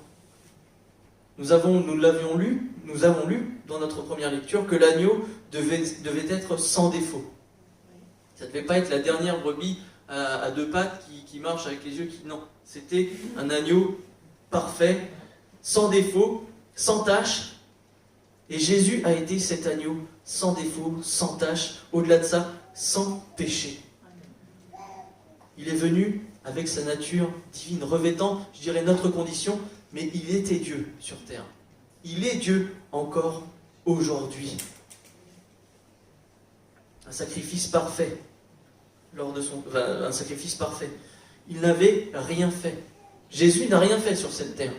Nous avons lu dans notre première lecture que l'agneau devait être sans défaut. Ça ne devait pas être la dernière brebis à deux pattes qui marche avec les yeux qui... Non, c'était un agneau parfait, sans défaut, sans tache. Et Jésus a été cet agneau sans défaut, sans tache, au-delà de ça, sans péché. Il est venu avec sa nature divine, revêtant, je dirais, notre condition, mais il était Dieu sur terre. Il est Dieu encore aujourd'hui. Un sacrifice parfait. Un sacrifice parfait. Il n'avait rien fait. Jésus n'a rien fait sur cette terre.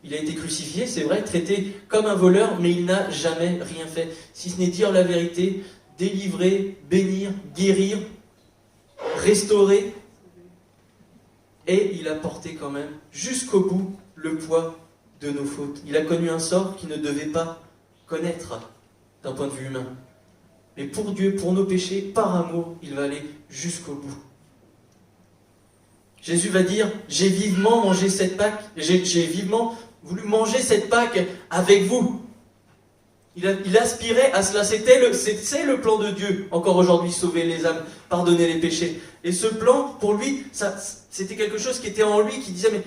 Il a été crucifié, c'est vrai, traité comme un voleur, mais il n'a jamais rien fait, si ce n'est dire la vérité, délivrer, bénir, guérir, restaurer. Et il a porté quand même, jusqu'au bout, le poids de nos fautes. Il a connu un sort qu'il ne devait pas connaître, d'un point de vue humain. Mais pour Dieu, pour nos péchés, par amour, il va aller jusqu'au bout. Jésus va dire, j'ai vivement mangé cette Pâque, j'ai vivement voulu manger cette Pâque avec vous. Il aspirait à cela. C'est le plan de Dieu, encore aujourd'hui, sauver les âmes, pardonner les péchés. Et ce plan, pour lui, c'était quelque chose qui était en lui, qui disait, mais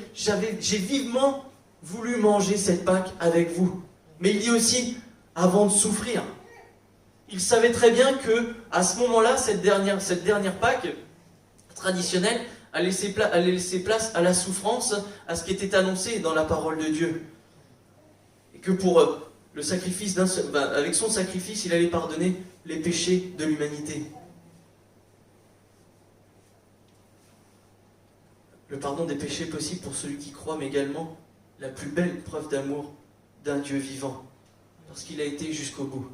j'ai vivement voulu manger cette Pâque avec vous. Mais il dit aussi, avant de souffrir. Il savait très bien que, à ce moment-là, cette dernière Pâque traditionnelle allait laisser place à la souffrance, à ce qui était annoncé dans la parole de Dieu. Et que pour le sacrifice avec son sacrifice, il allait pardonner les péchés de l'humanité. Le pardon des péchés possible pour celui qui croit, mais également la plus belle preuve d'amour d'un Dieu vivant, parce qu'il a été jusqu'au bout.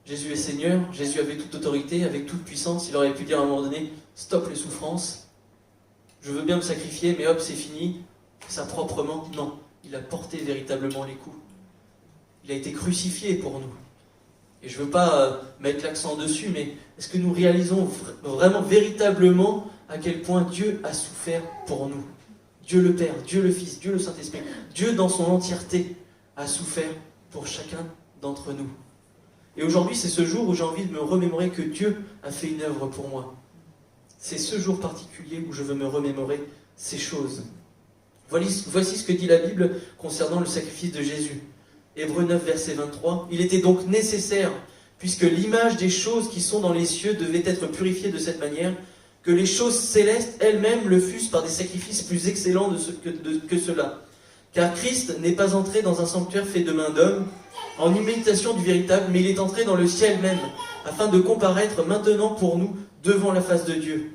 Jésus est Seigneur, Jésus avait toute autorité, avec toute puissance. Il aurait pu dire à un moment donné, stop les souffrances, je veux bien me sacrifier, mais hop, c'est fini, ça proprement. Non, il a porté véritablement les coups. Il a été crucifié pour nous. Et je ne veux pas mettre l'accent dessus, mais est-ce que nous réalisons vraiment, véritablement, à quel point Dieu a souffert pour nous? Dieu le Père, Dieu le Fils, Dieu le Saint-Esprit, Dieu dans son entièreté a souffert pour chacun d'entre nous. Et aujourd'hui, c'est ce jour où j'ai envie de me remémorer que Dieu a fait une œuvre pour moi. C'est ce jour particulier où je veux me remémorer ces choses. Voici ce que dit la Bible concernant le sacrifice de Jésus. Hébreux 9, verset 23. Il était donc nécessaire, puisque l'image des choses qui sont dans les cieux devait être purifiée de cette manière, que les choses célestes elles-mêmes le fussent par des sacrifices plus excellents que cela. Car Christ n'est pas entré dans un sanctuaire fait de main d'homme, en imitation du véritable, mais il est entré dans le ciel même, afin de comparaître maintenant pour nous devant la face de Dieu.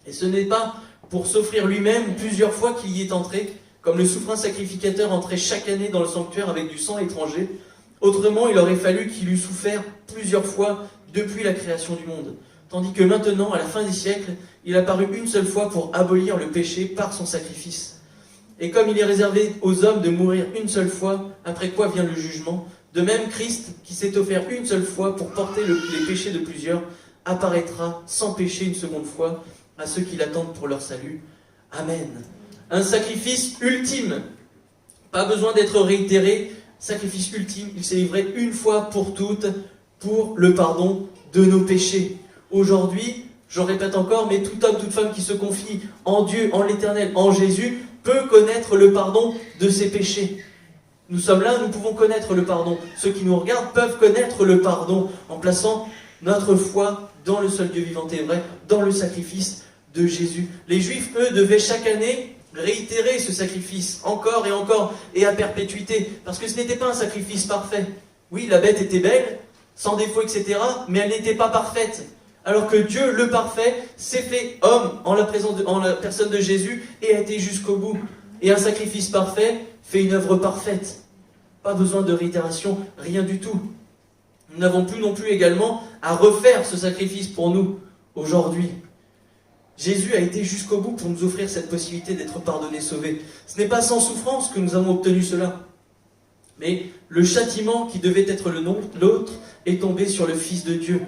Et ce n'est pas pour s'offrir lui-même plusieurs fois qu'il y est entré, comme le souverain sacrificateur entrait chaque année dans le sanctuaire avec du sang étranger. Autrement, il aurait fallu qu'il eût souffert plusieurs fois depuis la création du monde. Tandis que maintenant, à la fin des siècles, il a paru une seule fois pour abolir le péché par son sacrifice. Et comme il est réservé aux hommes de mourir une seule fois, après quoi vient le jugement, de même Christ, qui s'est offert une seule fois pour porter les péchés de plusieurs, apparaîtra sans péché une seconde fois à ceux qui l'attendent pour leur salut. Amen. Un sacrifice ultime. Pas besoin d'être réitéré. Sacrifice ultime. Il s'est livré une fois pour toutes pour le pardon de nos péchés. Aujourd'hui, je répète encore, mais tout homme, toute femme qui se confie en Dieu, en l'Éternel, en Jésus, peut connaître le pardon de ses péchés. Nous sommes là, nous pouvons connaître le pardon. Ceux qui nous regardent peuvent connaître le pardon en plaçant notre foi dans le seul Dieu vivant et vrai, dans le sacrifice de Jésus. Les Juifs, eux, devaient chaque année réitérer ce sacrifice, encore et à perpétuité, parce que ce n'était pas un sacrifice parfait. Oui, la bête était belle, sans défaut, etc., mais elle n'était pas parfaite. Alors que Dieu, le parfait, s'est fait homme en la personne de Jésus et a été jusqu'au bout. Et un sacrifice parfait fait une œuvre parfaite. Pas besoin de réitération, rien du tout. Nous n'avons plus non plus également à refaire ce sacrifice pour nous aujourd'hui. Jésus a été jusqu'au bout pour nous offrir cette possibilité d'être pardonnés, sauvés. Ce n'est pas sans souffrance que nous avons obtenu cela. Mais le châtiment qui devait être le nôtre est tombé sur le Fils de Dieu.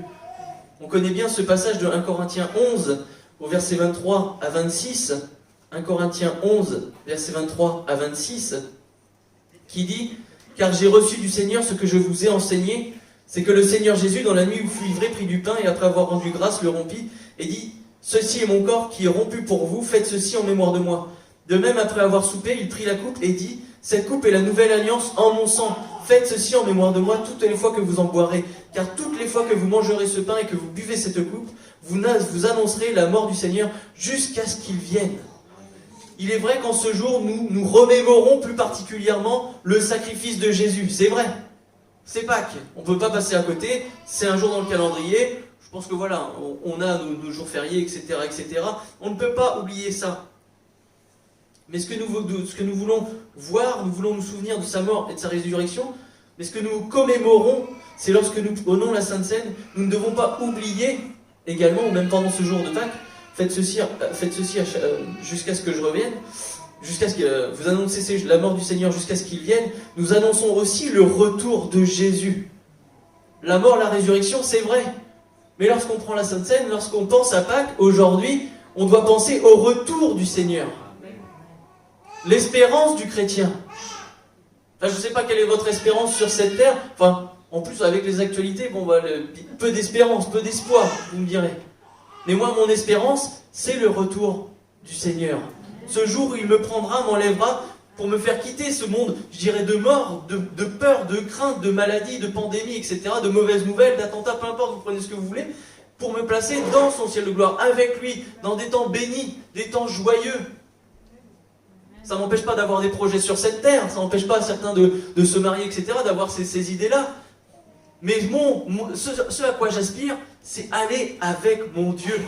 On connaît bien ce passage de 1 Corinthiens 11, au verset 23 à 26. 1 Corinthiens 11, verset 23 à 26, qui dit « Car j'ai reçu du Seigneur ce que je vous ai enseigné, c'est que le Seigneur Jésus, dans la nuit où fut livré, prit du pain et après avoir rendu grâce, le rompit et dit « Ceci est mon corps qui est rompu pour vous, faites ceci en mémoire de moi. » De même, après avoir soupé, il prit la coupe et dit « Cette coupe est la nouvelle alliance en mon sang. Faites ceci en mémoire de moi toutes les fois que vous en boirez. Car toutes les fois que vous mangerez ce pain et que vous buvez cette coupe, vous annoncerez la mort du Seigneur jusqu'à ce qu'il vienne. » Il est vrai qu'en ce jour, nous remémorons plus particulièrement le sacrifice de Jésus. C'est vrai. C'est Pâques. On ne peut pas passer à côté. C'est un jour dans le calendrier. Je pense que voilà, on a nos jours fériés, etc., etc. On ne peut pas oublier ça. Mais ce que nous voulons voir, nous voulons nous souvenir de sa mort et de sa résurrection. Mais ce que nous commémorons, c'est lorsque nous, au nom de la Sainte Seine, nous ne devons pas oublier également, ou même pendant ce jour de Pâques, faites ceci jusqu'à ce que je revienne, jusqu'à ce que vous annoncez la mort du Seigneur jusqu'à ce qu'il vienne. Nous annonçons aussi le retour de Jésus. La mort, la résurrection, c'est vrai. Mais lorsqu'on prend la Sainte Seine, lorsqu'on pense à Pâques, aujourd'hui, on doit penser au retour du Seigneur. L'espérance du chrétien. Enfin, je ne sais pas quelle est votre espérance sur cette terre. Enfin, en plus, avec les actualités, bon, bah, peu d'espérance, peu d'espoir, vous me direz. Mais moi, mon espérance, c'est le retour du Seigneur. Ce jour où il me prendra, m'enlèvera, pour me faire quitter ce monde, je dirais, de mort, de peur, de crainte, de maladie, de pandémie, etc., de mauvaises nouvelles, d'attentats, peu importe, vous prenez ce que vous voulez, pour me placer dans son ciel de gloire, avec lui, dans des temps bénis, des temps joyeux. Ça ne m'empêche pas d'avoir des projets sur cette terre, ça n'empêche pas certains de se marier, etc., d'avoir ces idées-là. Mais ce à quoi j'aspire, c'est aller avec mon Dieu.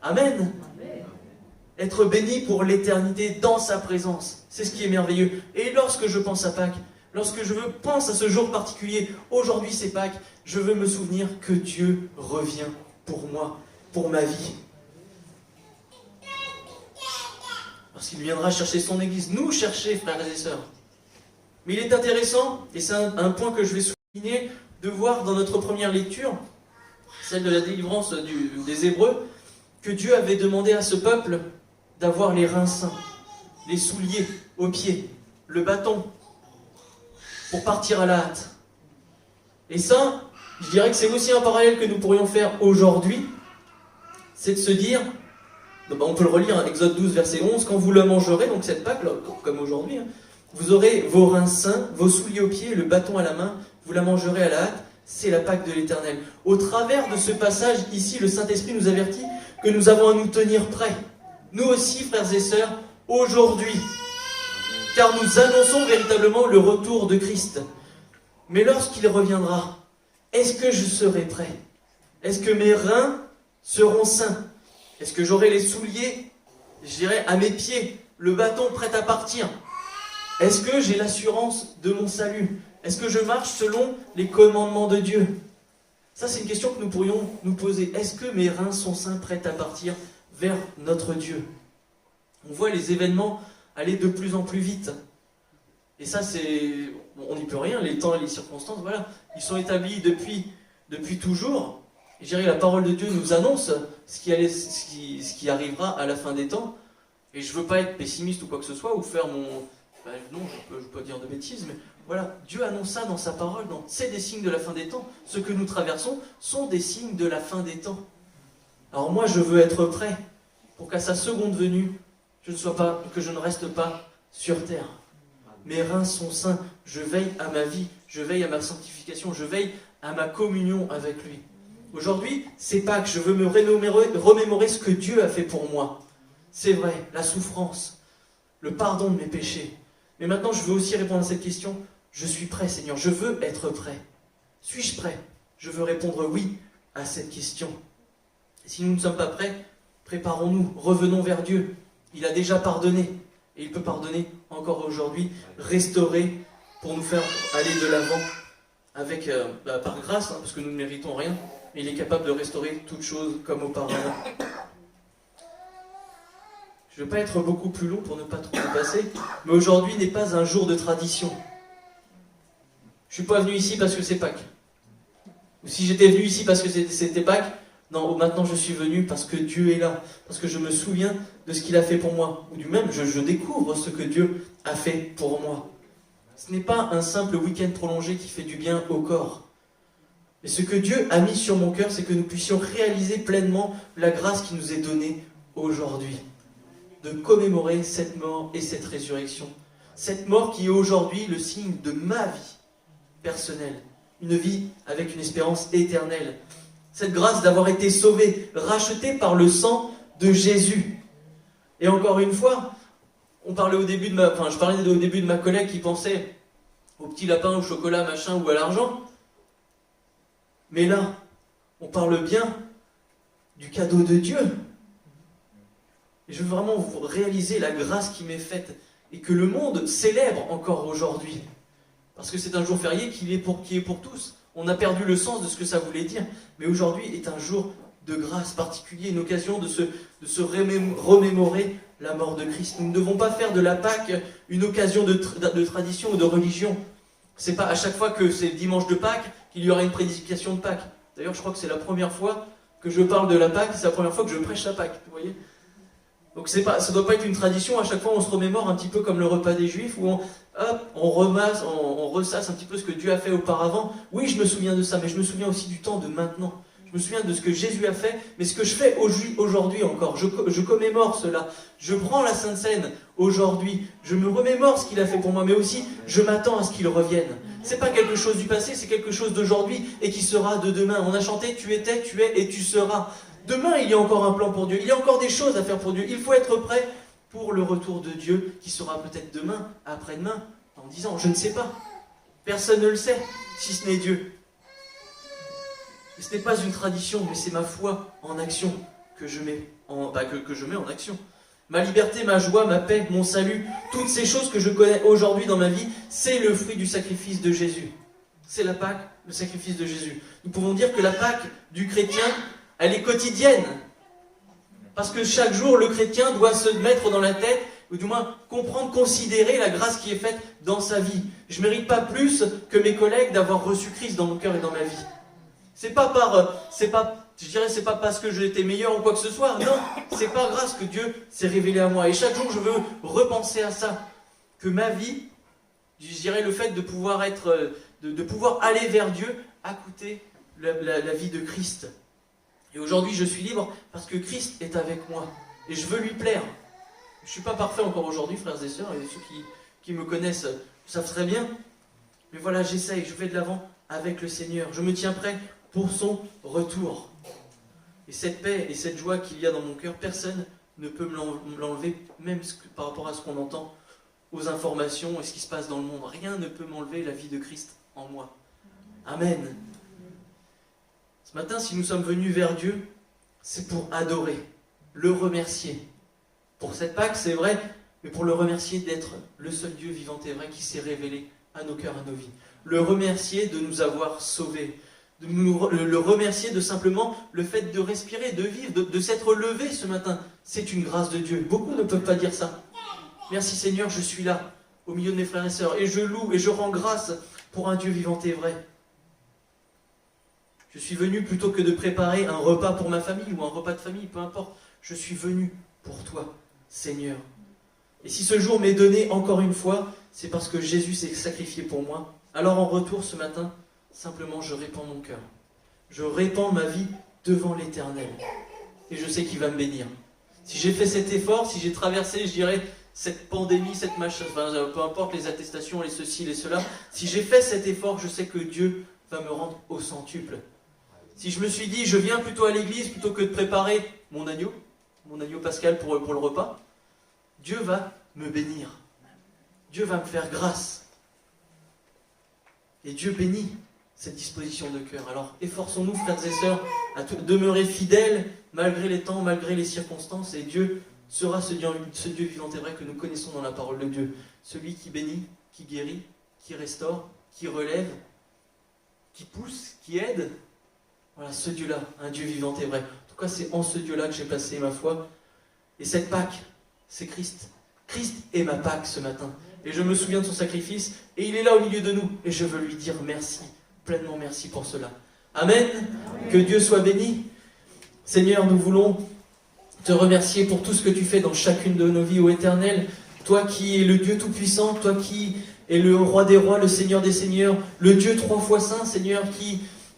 Amen. Être béni pour l'éternité dans sa présence. C'est ce qui est merveilleux. Et lorsque je pense à Pâques, lorsque je pense à ce jour particulier, aujourd'hui c'est Pâques, je veux me souvenir que Dieu revient pour moi, pour ma vie. Parce qu'il viendra chercher son Église, nous chercher, frères et sœurs. Mais il est intéressant, et c'est un point que je vais souligner, de voir dans notre première lecture, celle de la délivrance des Hébreux, que Dieu avait demandé à ce peuple d'avoir les reins saints, les souliers aux pieds, le bâton, pour partir à la hâte. Et ça, je dirais que c'est aussi un parallèle que nous pourrions faire aujourd'hui, c'est de se dire, on peut le relire, Exode 12, verset 11, quand vous le mangerez, donc cette Pâque, comme aujourd'hui, vous aurez vos reins saints, vos souliers aux pieds, le bâton à la main, vous la mangerez à la hâte, c'est la Pâque de l'Éternel. Au travers de ce passage, ici, le Saint-Esprit nous avertit que nous avons à nous tenir prêts. Nous aussi, frères et sœurs, aujourd'hui, car nous annonçons véritablement le retour de Christ. Mais lorsqu'il reviendra, est-ce que je serai prêt? Est-ce que mes reins seront sains? Est-ce que j'aurai les souliers, je dirais, à mes pieds, le bâton prêt à partir? Est-ce que j'ai l'assurance de mon salut? Est-ce que je marche selon les commandements de Dieu? Ça, c'est une question que nous pourrions nous poser. Est-ce que mes reins sont sains, prêts à partir vers notre Dieu? On voit les événements aller de plus en plus vite. Et ça, on n'y peut rien, les temps et les circonstances, voilà, ils sont établis depuis toujours. Et je dirais que la parole de Dieu nous annonce ce qui arrivera à la fin des temps. Et je ne veux pas être pessimiste ou quoi que ce soit, ou faire mon... non, je peux pas dire de bêtises, mais voilà, Dieu annonce ça dans sa parole, c'est des signes de la fin des temps. Ce que nous traversons sont des signes de la fin des temps. Alors moi, je veux être prêt pour qu'à sa seconde venue, que je ne reste pas sur terre. Mes reins sont sains, je veille à ma vie, je veille à ma sanctification, je veille à ma communion avec lui. Aujourd'hui, c'est Pâques, je veux me remémorer ce que Dieu a fait pour moi. C'est vrai, la souffrance, le pardon de mes péchés. Mais maintenant, je veux aussi répondre à cette question. Je suis prêt, Seigneur, je veux être prêt. Suis-je prêt? Je veux répondre oui à cette question. Et si nous ne sommes pas prêts, préparons-nous, revenons vers Dieu. Il a déjà pardonné, et il peut pardonner encore aujourd'hui, restaurer pour nous faire aller de l'avant avec, par grâce, parce que nous ne méritons rien, mais il est capable de restaurer toutes choses comme auparavant. Je ne veux pas être beaucoup plus long pour ne pas trop dépasser, mais aujourd'hui n'est pas un jour de tradition. Je ne suis pas venu ici parce que c'est Pâques. Ou si j'étais venu ici parce que c'était Pâques, non, maintenant je suis venu parce que Dieu est là, parce que je me souviens de ce qu'il a fait pour moi, ou du même, je découvre ce que Dieu a fait pour moi. Ce n'est pas un simple week-end prolongé qui fait du bien au corps. Mais ce que Dieu a mis sur mon cœur, c'est que nous puissions réaliser pleinement la grâce qui nous est donnée aujourd'hui. De commémorer cette mort et cette résurrection. Cette mort qui est aujourd'hui le signe de ma vie personnelle. Une vie avec une espérance éternelle. Cette grâce d'avoir été sauvé, racheté par le sang de Jésus. Et encore une fois, je parlais au début de ma collègue qui pensait au petit lapin, au chocolat, machin, ou à l'argent. Mais là, on parle bien du cadeau de Dieu. Et je veux vraiment vous réaliser la grâce qui m'est faite et que le monde célèbre encore aujourd'hui. Parce que c'est un jour férié qui est pour tous. On a perdu le sens de ce que ça voulait dire. Mais aujourd'hui est un jour de grâce particulier, une occasion de se remémorer la mort de Christ. Nous ne devons pas faire de la Pâque une occasion de tradition ou de religion. C'est pas à chaque fois que c'est le dimanche de Pâques qu'il y aura une prédication de Pâques. D'ailleurs, je crois que c'est la première fois que je parle de la Pâque, c'est la première fois que je prêche la Pâque, vous voyez. Donc ça doit pas être une tradition, à chaque fois on se remémore un petit peu comme le repas des Juifs, où on ressasse un petit peu ce que Dieu a fait auparavant. Oui, je me souviens de ça, mais je me souviens aussi du temps de maintenant. Je me souviens de ce que Jésus a fait, mais ce que je fais aujourd'hui encore. Je commémore cela. Je prends la Sainte Seine aujourd'hui. Je me remémore ce qu'il a fait pour moi, mais aussi je m'attends à ce qu'il revienne. C'est pas quelque chose du passé, c'est quelque chose d'aujourd'hui et qui sera de demain. On a chanté « Tu étais, tu es et tu seras ». Demain, il y a encore un plan pour Dieu. Il y a encore des choses à faire pour Dieu. Il faut être prêt pour le retour de Dieu qui sera peut-être demain, après-demain, dans 10 ans. Je ne sais pas. Personne ne le sait, si ce n'est Dieu. Et ce n'est pas une tradition, mais c'est ma foi en action que je mets en action. Ma liberté, ma joie, ma paix, mon salut, toutes ces choses que je connais aujourd'hui dans ma vie, c'est le fruit du sacrifice de Jésus. C'est la Pâque, le sacrifice de Jésus. Nous pouvons dire que la Pâque du chrétien, elle est quotidienne. Parce que chaque jour, le chrétien doit se mettre dans la tête, ou du moins comprendre, considérer la grâce qui est faite dans sa vie. Je ne mérite pas plus que mes collègues d'avoir reçu Christ dans mon cœur et dans ma vie. C'est pas parce que j'étais meilleur ou quoi que ce soit. Non, c'est par grâce que Dieu s'est révélé à moi. Et chaque jour, je veux repenser à ça. Que ma vie, je dirais le fait de pouvoir aller vers Dieu, a coûté la vie de Christ. Et aujourd'hui, je suis libre parce que Christ est avec moi. Et je veux lui plaire. Je ne suis pas parfait encore aujourd'hui, frères et sœurs, et ceux qui me connaissent savent très bien. Mais voilà, j'essaye, je vais de l'avant avec le Seigneur. Je me tiens prêt pour son retour. Et cette paix et cette joie qu'il y a dans mon cœur, personne ne peut me l'enlever, même par rapport à ce qu'on entend, aux informations et ce qui se passe dans le monde. Rien ne peut m'enlever la vie de Christ en moi. Amen. Ce matin, si nous sommes venus vers Dieu, c'est pour adorer, le remercier. Pour cette Pâque, c'est vrai, mais pour le remercier d'être le seul Dieu vivant et vrai qui s'est révélé à nos cœurs, à nos vies. Le remercier de nous avoir sauvés. Le remercier de simplement le fait de respirer, de vivre, de s'être levé ce matin. C'est une grâce de Dieu. Beaucoup ne peuvent pas dire ça. Merci Seigneur, je suis là, au milieu de mes frères et sœurs, et je loue et je rends grâce pour un Dieu vivant et vrai. Je suis venu plutôt que de préparer un repas pour ma famille ou un repas de famille, peu importe. Je suis venu pour toi, Seigneur. Et si ce jour m'est donné encore une fois, c'est parce que Jésus s'est sacrifié pour moi. Alors en retour ce matin, simplement je répands mon cœur. Je répands ma vie devant l'Éternel. Et je sais qu'il va me bénir. Si j'ai fait cet effort, si j'ai traversé, je dirais, cette pandémie, cette machin, enfin, peu importe les attestations, les ceci, les cela, si j'ai fait cet effort, je sais que Dieu va me rendre au centuple. Si je me suis dit, je viens plutôt à l'église plutôt que de préparer mon agneau pascal pour le repas, Dieu va me bénir. Dieu va me faire grâce. Et Dieu bénit cette disposition de cœur. Alors, efforçons-nous, frères et sœurs, à demeurer fidèles, malgré les temps, malgré les circonstances, et Dieu sera ce Dieu vivant et vrai que nous connaissons dans la parole de Dieu. Celui qui bénit, qui guérit, qui restaure, qui relève, qui pousse, qui aide. Voilà, ce Dieu-là, un Dieu vivant et vrai. En tout cas, c'est en ce Dieu-là que j'ai placé ma foi. Et cette Pâque, c'est Christ. Christ est ma Pâque ce matin. Et je me souviens de son sacrifice, et il est là au milieu de nous. Et je veux lui dire merci, pleinement merci pour cela. Amen. Que Dieu soit béni. Seigneur, nous voulons te remercier pour tout ce que tu fais dans chacune de nos vies, ô Éternel. Toi qui es le Dieu Tout-Puissant, toi qui es le Roi des Rois, le Seigneur des Seigneurs, le Dieu 3 fois Saint, Seigneur,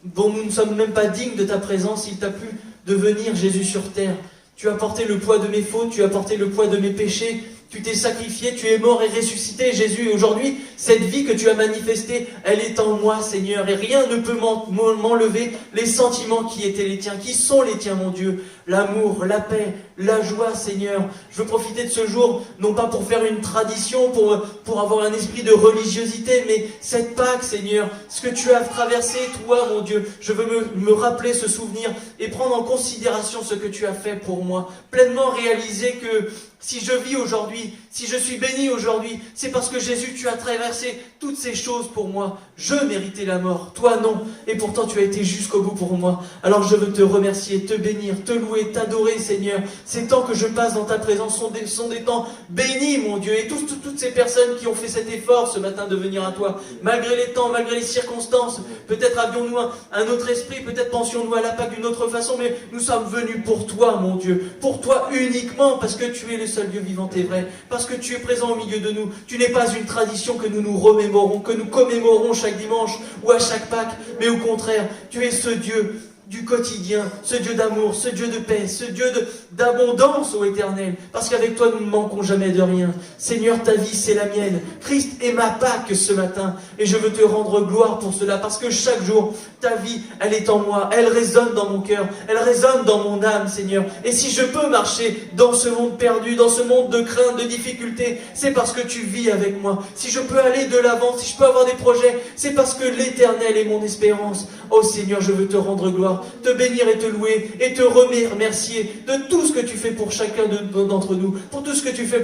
dont nous ne sommes même pas dignes de ta présence. Il t'a plu de venir, Jésus, sur terre. Tu as porté le poids de mes fautes, tu as porté le poids de mes péchés, tu t'es sacrifié, tu es mort et ressuscité, Jésus. Et aujourd'hui, cette vie que tu as manifestée, elle est en moi, Seigneur. Et rien ne peut m'enlever les sentiments qui étaient les tiens, qui sont les tiens, mon Dieu. L'amour, la paix, la joie, Seigneur. Je veux profiter de ce jour, non pas pour faire une tradition, pour avoir un esprit de religiosité, mais cette Pâque, Seigneur, ce que tu as traversé, toi, mon Dieu, je veux me rappeler ce souvenir et prendre en considération ce que tu as fait pour moi. Pleinement réaliser que si je vis aujourd'hui, Si je suis béni aujourd'hui, c'est parce que Jésus, tu as traversé toutes ces choses pour moi. Je méritais la mort, toi non. Et pourtant, tu as été jusqu'au bout pour moi. Alors je veux te remercier, te bénir, te louer, t'adorer, Seigneur. Ces temps que je passe dans ta présence sont des temps bénis, mon Dieu. Et toutes ces personnes qui ont fait cet effort ce matin de venir à toi, malgré les temps, malgré les circonstances, peut-être avions-nous un autre esprit, peut-être pensions-nous à la Pâque d'une autre façon, mais nous sommes venus pour toi, mon Dieu. Pour toi uniquement, parce que tu es le seul Dieu vivant et vrai. Parce que tu es présent au milieu de nous. Tu n'es pas une tradition que nous nous remémorons, que nous commémorons chaque dimanche ou à chaque Pâque, mais au contraire, tu es ce Dieu du quotidien, ce Dieu d'amour, ce Dieu de paix, ce Dieu d'abondance, ô Éternel, parce qu'avec toi nous ne manquons jamais de rien. Seigneur, ta vie c'est la mienne, Christ est ma Pâque ce matin, et je veux te rendre gloire pour cela, parce que chaque jour, ta vie, elle est en moi, elle résonne dans mon cœur, elle résonne dans mon âme, Seigneur. Et si je peux marcher dans ce monde perdu, dans ce monde de crainte, de difficultés, c'est parce que tu vis avec moi. Si je peux aller de l'avant, si je peux avoir des projets, c'est parce que l'Éternel est mon espérance. Oh Seigneur, je veux te rendre gloire, te bénir et te louer, et te remercier de tout ce que tu fais pour chacun d'entre nous, pour tout ce que tu fais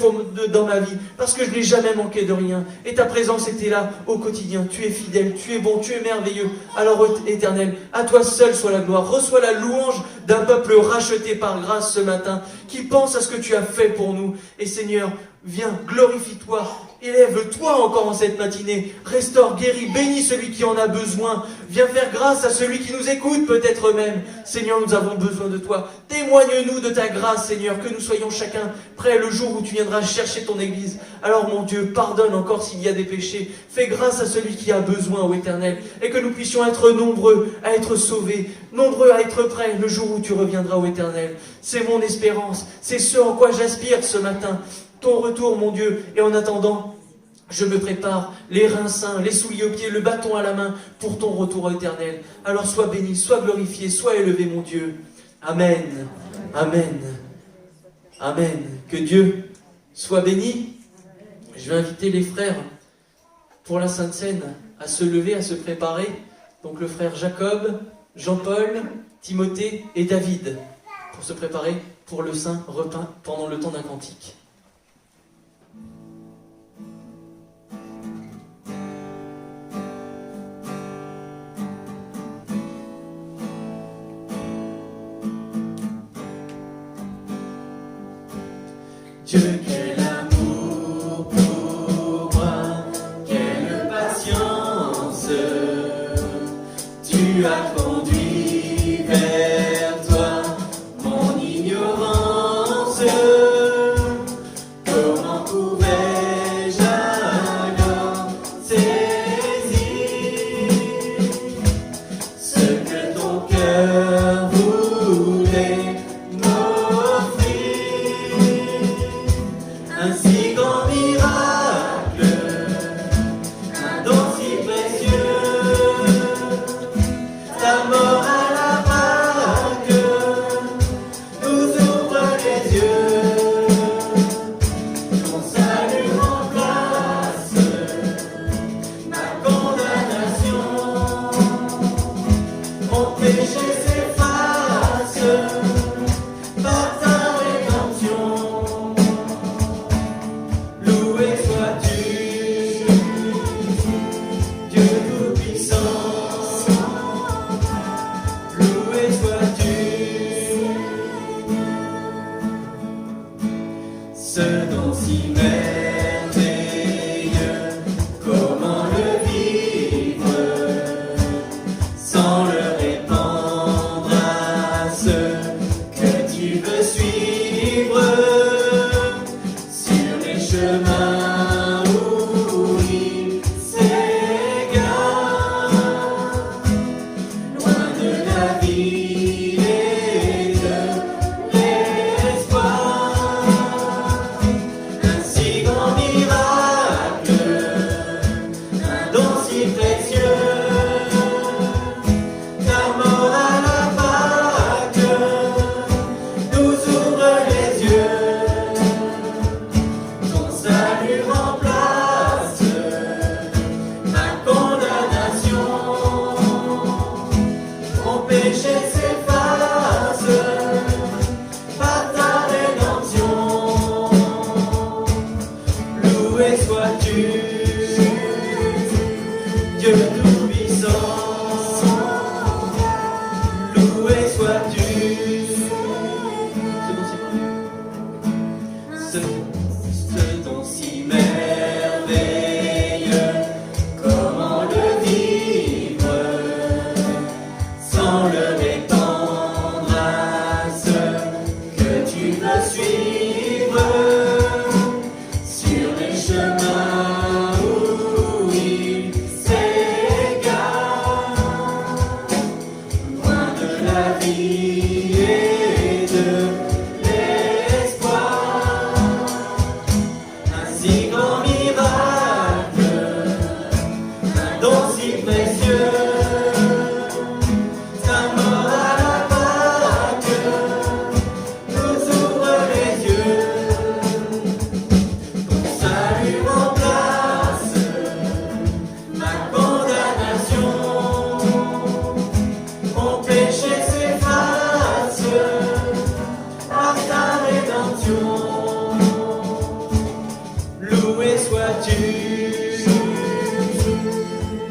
dans ma vie, parce que je n'ai jamais manqué de rien, et ta présence était là au quotidien. Tu es fidèle, tu es bon, tu es merveilleux. Alors Éternel, à toi seul soit la gloire. Reçois la louange d'un peuple racheté par grâce ce matin, qui pense à ce que tu as fait pour nous. Et Seigneur, viens, glorifie-toi, élève-toi encore en cette matinée, restaure, guéris, bénis celui qui en a besoin, viens faire grâce à celui qui nous écoute peut-être même. Seigneur, nous avons besoin de toi, témoigne-nous de ta grâce, Seigneur, que nous soyons chacun prêts le jour où tu viendras chercher ton Église. Alors mon Dieu, pardonne encore s'il y a des péchés, fais grâce à celui qui a besoin, ô Éternel, et que nous puissions être nombreux à être sauvés, nombreux à être prêts le jour où tu reviendras, ô Éternel. C'est mon espérance, c'est ce en quoi j'aspire ce matin, ton retour, mon Dieu. Et en attendant, je me prépare les reins saints, les souliers aux pieds, le bâton à la main pour ton retour éternel. Alors sois béni, sois glorifié, sois élevé, mon Dieu. Amen. Amen. Amen. Que Dieu soit béni. Je vais inviter les frères pour la Sainte Seine à se lever, à se préparer. Donc le frère Jacob, Jean-Paul, Timothée et David pour se préparer pour le Saint repas pendant le temps d'un cantique. Dieu, quel amour pour moi, quelle patience, tu as conduit vers toi mon ignorance. Comment pouvais-je alors saisir ce que ton cœur voulait m'offrir?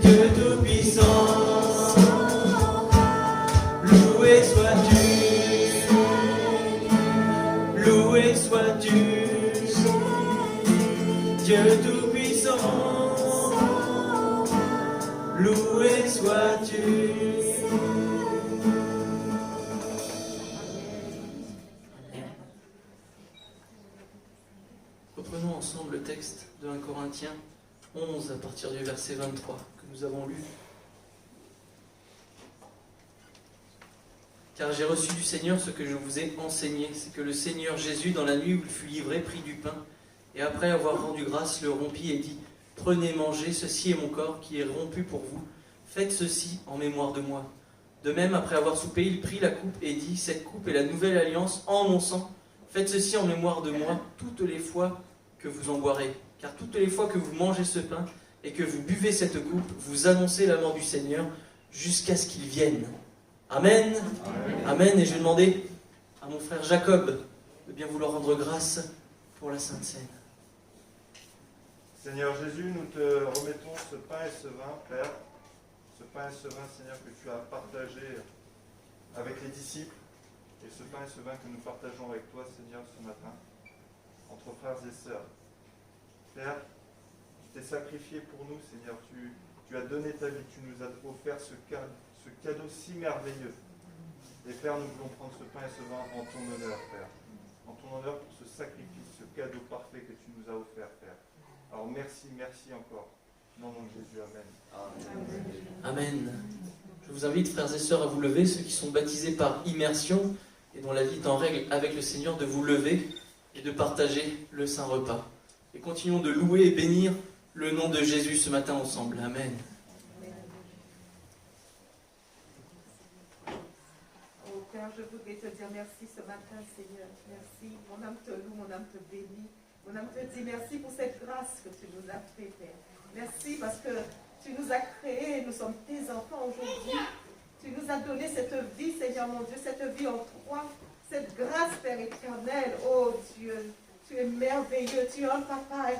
Dieu Tout-Puissant. Loué sois-tu, loué sois-tu, Dieu Tout-Puissant. Loué sois-tu. Reprenons ensemble le texte de 1 Corinthiens 11 à partir du verset 23 que nous avons lu. Car j'ai reçu du Seigneur ce que je vous ai enseigné, c'est que le Seigneur Jésus, dans la nuit où il fut livré, prit du pain, et après avoir rendu grâce, le rompit et dit : Prenez, mangez, ceci est mon corps qui est rompu pour vous. Faites ceci en mémoire de moi. De même, après avoir soupé, il prit la coupe et dit : Cette coupe est la nouvelle alliance en mon sang. Faites ceci en mémoire de moi toutes les fois que vous en boirez. Car toutes les fois que vous mangez ce pain et que vous buvez cette coupe, vous annoncez la mort du Seigneur jusqu'à ce qu'il vienne. Amen. Amen. Et je vais demander à mon frère Jacob de bien vouloir rendre grâce pour la Sainte Seine. Seigneur Jésus, nous te remettons ce pain et ce vin, Père. Ce pain et ce vin, Seigneur, que tu as partagé avec les disciples. Et ce pain et ce vin que nous partageons avec toi, Seigneur, ce matin, entre frères et sœurs. Père, tu t'es sacrifié pour nous, Seigneur. Tu as donné ta vie, tu nous as offert ce cadeau si merveilleux. Et Père, nous voulons prendre ce pain et ce vin en ton honneur, Père. En ton honneur pour ce sacrifice, ce cadeau parfait que tu nous as offert, Père. Alors merci, merci encore. Dans le nom de Jésus, Amen. Amen. Je vous invite, frères et sœurs, à vous lever, ceux qui sont baptisés par immersion et dont la vie est en règle avec le Seigneur, de vous lever et de partager le Saint Repas. Et continuons de louer et bénir le nom de Jésus ce matin ensemble. Amen. Oh Père, je voudrais te dire merci ce matin, Seigneur. Merci. Mon âme te loue, mon âme te bénit. Mon âme te dit merci pour cette grâce que tu nous as faite, Père. Merci parce que tu nous as créés, nous sommes tes enfants aujourd'hui. Tu nous as donné cette vie, Seigneur mon Dieu, cette vie en toi, cette grâce, Père éternel. Oh Dieu, tu es merveilleux, tu es un papa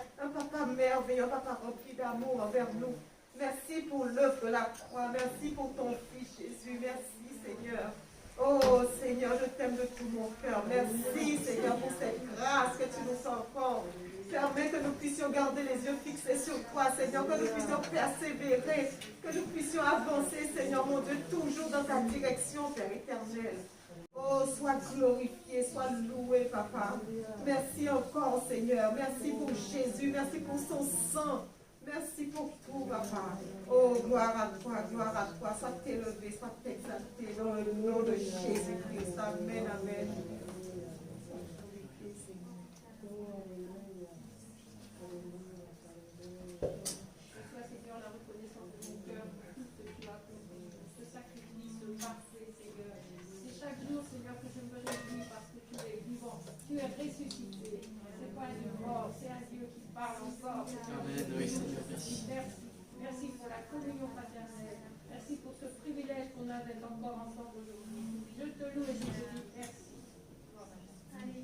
merveilleux, un papa rempli d'amour envers nous. Merci pour l'œuvre de la croix, merci pour ton Fils Jésus, merci Seigneur. Oh Seigneur, je t'aime de tout mon cœur. Merci Seigneur pour cette grâce que tu nous accordes. Permets que nous puissions garder les yeux fixés sur toi, Seigneur, que nous puissions persévérer, que nous puissions avancer, Seigneur mon Dieu, toujours dans ta direction, Père éternel. Oh, sois glorifié, sois loué, Papa. Merci encore, Seigneur. Merci pour Jésus, merci pour son sang. Merci pour tout, Papa. Oh, gloire à toi. Sois élevé, sois exalté dans le nom de Jésus-Christ. Amen, amen. Sois, Seigneur, la reconnaissance de mon cœur pour tout ce que tu as accompli, ce sacrifice parfait, Seigneur. C'est chaque jour, Seigneur, que je me réjouis parce que tu es vivant, tu es ressuscité. C'est pas un Dieu mort, c'est un Dieu qui parle encore. Amen, oui, Seigneur, merci. Merci pour la communion fraternelle. Merci pour ce privilège qu'on a d'être encore ensemble aujourd'hui. Je te loue et je te dis merci. Amen.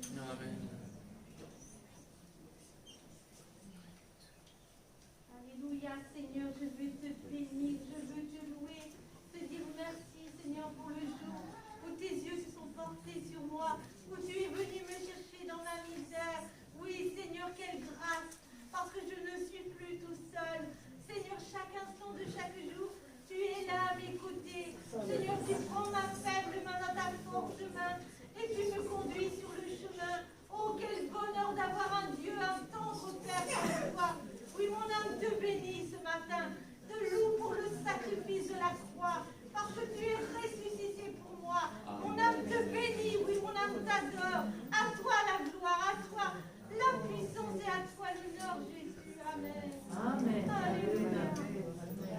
Alléluia, Seigneur, je veux te bénir, je veux te louer, te dire merci, Seigneur, pour le jour où tes yeux se sont portés sur moi, où tu es venu me chercher dans ma misère. Oui, Seigneur, quelle grâce, parce que je ne suis plus tout seul. Seigneur, chaque instant de chaque jour, tu es là à mes côtés. Seigneur, tu prends ma faible main dans ta forte main et tu me conduis sur le chemin. Oh, quel bonheur d'avoir un Dieu, un tendre Père comme toi. Oui, mon âme te bénit ce matin, te loue pour le sacrifice de la croix, parce que tu es ressuscité pour moi. Mon âme te bénit, oui, mon âme t'adore. À toi la gloire, à toi la puissance et à toi l'honneur, Jésus. Amen. Amen. Alléluia.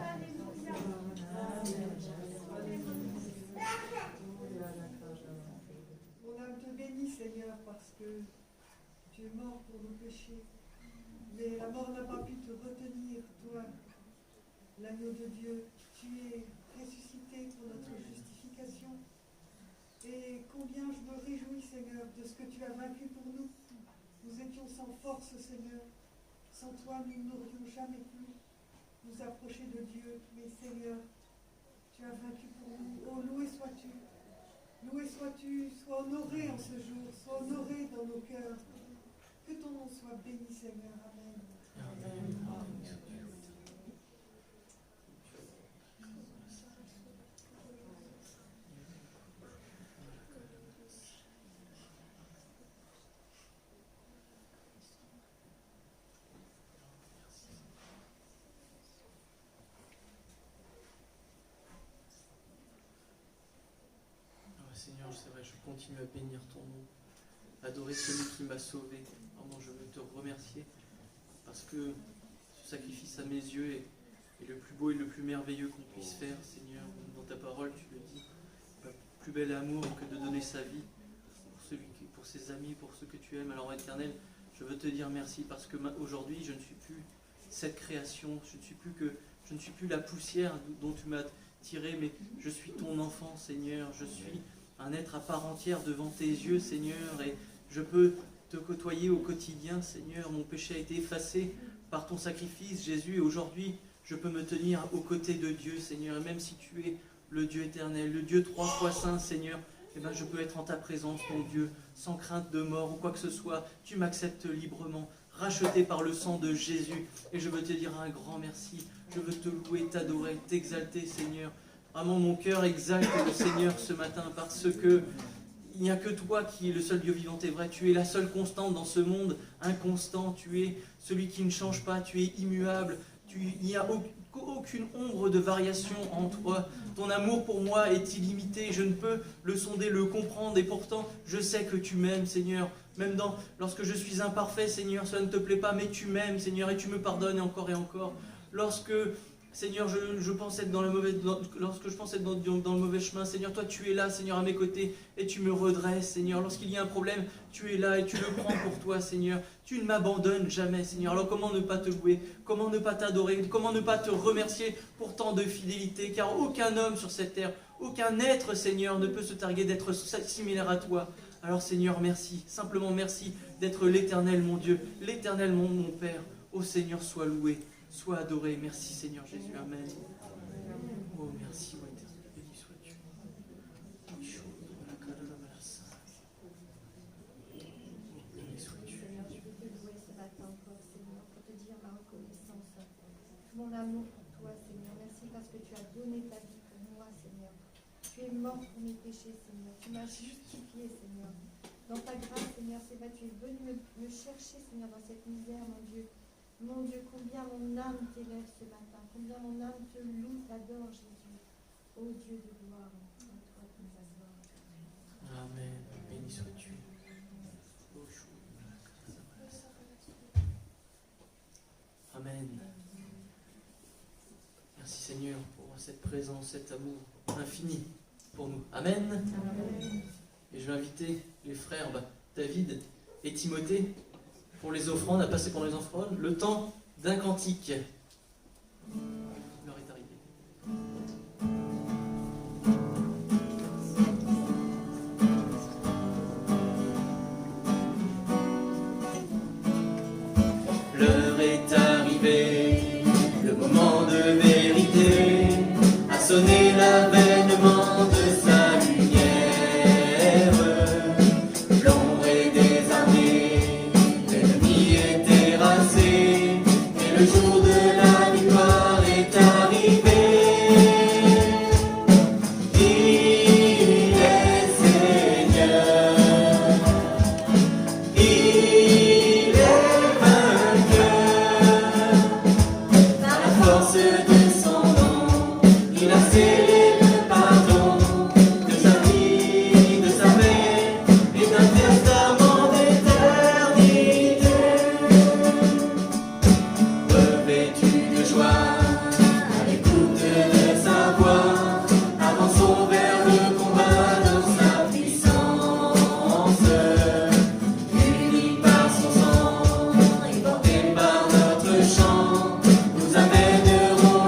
Alléluia. Mon âme te bénit, Seigneur, parce que tu es mort pour nos péchés. Mais la mort n'a pas pu te retenir, toi, l'agneau de Dieu. Tu es ressuscité pour notre justification. Et combien je me réjouis, Seigneur, de ce que tu as vaincu pour nous. Nous étions sans force, Seigneur, Sans toi, nous n'aurions jamais pu nous approcher de Dieu. Mais Seigneur, tu as vaincu pour nous. Oh, loué sois-tu. Loué sois-tu. Sois honoré en ce jour. Sois honoré dans nos cœurs. Que ton nom soit béni, Seigneur. Amen. Seigneur, c'est vrai, je continue à bénir ton nom, adorer celui qui m'a sauvé. Vraiment, je veux te remercier parce que ce sacrifice à mes yeux est le plus beau et le plus merveilleux qu'on puisse faire, Seigneur. Dans ta parole, tu le dis, pas plus bel amour que de donner sa vie pour ses amis, pour ceux que tu aimes. Alors, Éternel, je veux te dire merci parce que aujourd'hui, je ne suis plus cette création, je ne suis plus la poussière dont tu m'as tiré, mais je suis ton enfant, Seigneur. Je suis un être à part entière devant tes yeux, Seigneur, et je peux te côtoyer au quotidien, Seigneur. Mon péché a été effacé par ton sacrifice, Jésus, et aujourd'hui, je peux me tenir aux côtés de Dieu, Seigneur. Et même si tu es le Dieu éternel, le Dieu 3 fois saint, Seigneur, eh ben, je peux être en ta présence, mon Dieu, sans crainte de mort ou quoi que ce soit. Tu m'acceptes librement, racheté par le sang de Jésus, et je veux te dire un grand merci. Je veux te louer, t'adorer, t'exalter, Seigneur. Vraiment, mon cœur exalte le Seigneur ce matin parce que il n'y a que toi qui es le seul Dieu vivant et vrai. Tu es la seule constante dans ce monde inconstant. Tu es celui qui ne change pas. Tu es immuable. Il n'y a aucune ombre de variation en toi. Ton amour pour moi est illimité. Je ne peux le sonder, le comprendre. Et pourtant, je sais que tu m'aimes, Seigneur. Même lorsque je suis imparfait, Seigneur, cela ne te plaît pas. Mais tu m'aimes, Seigneur, et tu me pardonnes encore et encore. Lorsque... Seigneur, je pense être lorsque je pense être dans le mauvais chemin, Seigneur, toi tu es là, Seigneur, à mes côtés, et tu me redresses, Seigneur. Lorsqu'il y a un problème, tu es là et tu le prends pour toi, Seigneur. Tu ne m'abandonnes jamais, Seigneur. Alors comment ne pas te louer, comment ne pas t'adorer, comment ne pas te remercier pour tant de fidélité, car aucun homme sur cette terre, aucun être, Seigneur, ne peut se targuer d'être similaire à toi. Alors Seigneur, merci, simplement merci d'être l'Éternel, mon Dieu, l'Éternel, mon Père. Ô Seigneur, sois loué. Sois adoré. Merci Seigneur Jésus. Amen. Oh, merci, ô Éternel. Béni sois-tu. Béni sois-tu. Seigneur, je veux te louer ce matin encore, Seigneur, pour te dire ma reconnaissance. Mon amour pour toi, Seigneur. Merci parce que tu as donné ta vie pour moi, Seigneur. Tu es mort pour mes péchés, Seigneur. Tu m'as justifié, Seigneur. Dans ta grâce, Seigneur, c'est vrai, tu es venu me chercher, Seigneur, dans cette misère, mon Dieu. Mon Dieu, combien mon âme t'élève ce matin, combien mon âme te loue, t'adore, Jésus. Ô Dieu de gloire, à toi qui nous adore. Amen. Béni sois-tu. Amen. Merci Seigneur pour cette présence, cet amour infini pour nous. Amen. Amen. Et je vais inviter les frères David et Timothée pour les offrandes, à passer pour les offrandes, le temps d'un cantique. L'heure est arrivée. L'heure est arrivée, le moment de vérité, a sonné l'avènement de sa lumière. L'ombre est désarmée, l'ennemi est terrassé, et le jour de la victoire est arrivé. Il est Seigneur, il est vainqueur. Par la force de son nom, il a scellé le pardon de sa vie, de sa paix et d'un testament d'éternité. Revêtu de joie, à l'écoute de sa voix, avançons vers le combat dans sa puissance. Unis par son sang et portés par notre chant, nous amènerons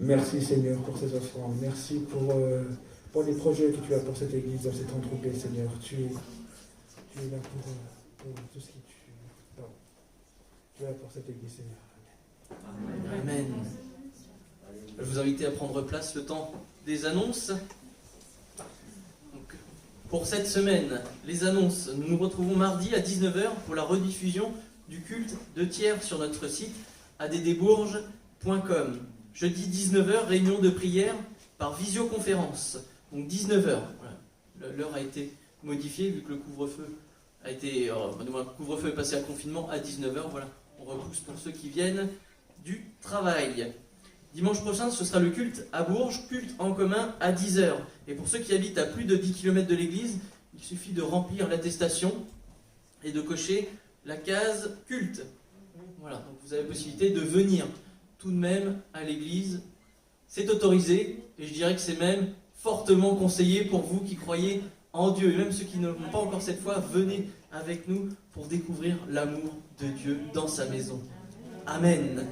Merci Seigneur pour ces offrandes. Merci pour les projets que tu as pour cette église, dans cette entreprise, Seigneur. Tu es là pour tout ce qui tu es là pour cette église, Seigneur. Amen. Amen. Je vais vous inviter à prendre place le temps des annonces. Donc, pour cette semaine, les annonces, nous nous retrouvons mardi à 19h pour la rediffusion du culte de tiers sur notre site addbourges.com. Jeudi 19h, réunion de prière par visioconférence. Donc 19h. Voilà. L'heure a été modifiée vu que le couvre-feu a été. Le couvre-feu est passé à confinement à 19h. Voilà. On repousse pour ceux qui viennent du travail. Dimanche prochain, ce sera le culte à Bourges, culte en commun à 10h. Et pour ceux qui habitent à plus de 10 km de l'église, il suffit de remplir l'attestation et de cocher la case culte. Voilà, donc vous avez la possibilité de venir tout de même à l'église. C'est autorisé et je dirais que c'est même fortement conseillé pour vous qui croyez en Dieu. Et même ceux qui ne l'ont pas encore cette fois, venez avec nous pour découvrir l'amour de Dieu dans sa maison. Amen.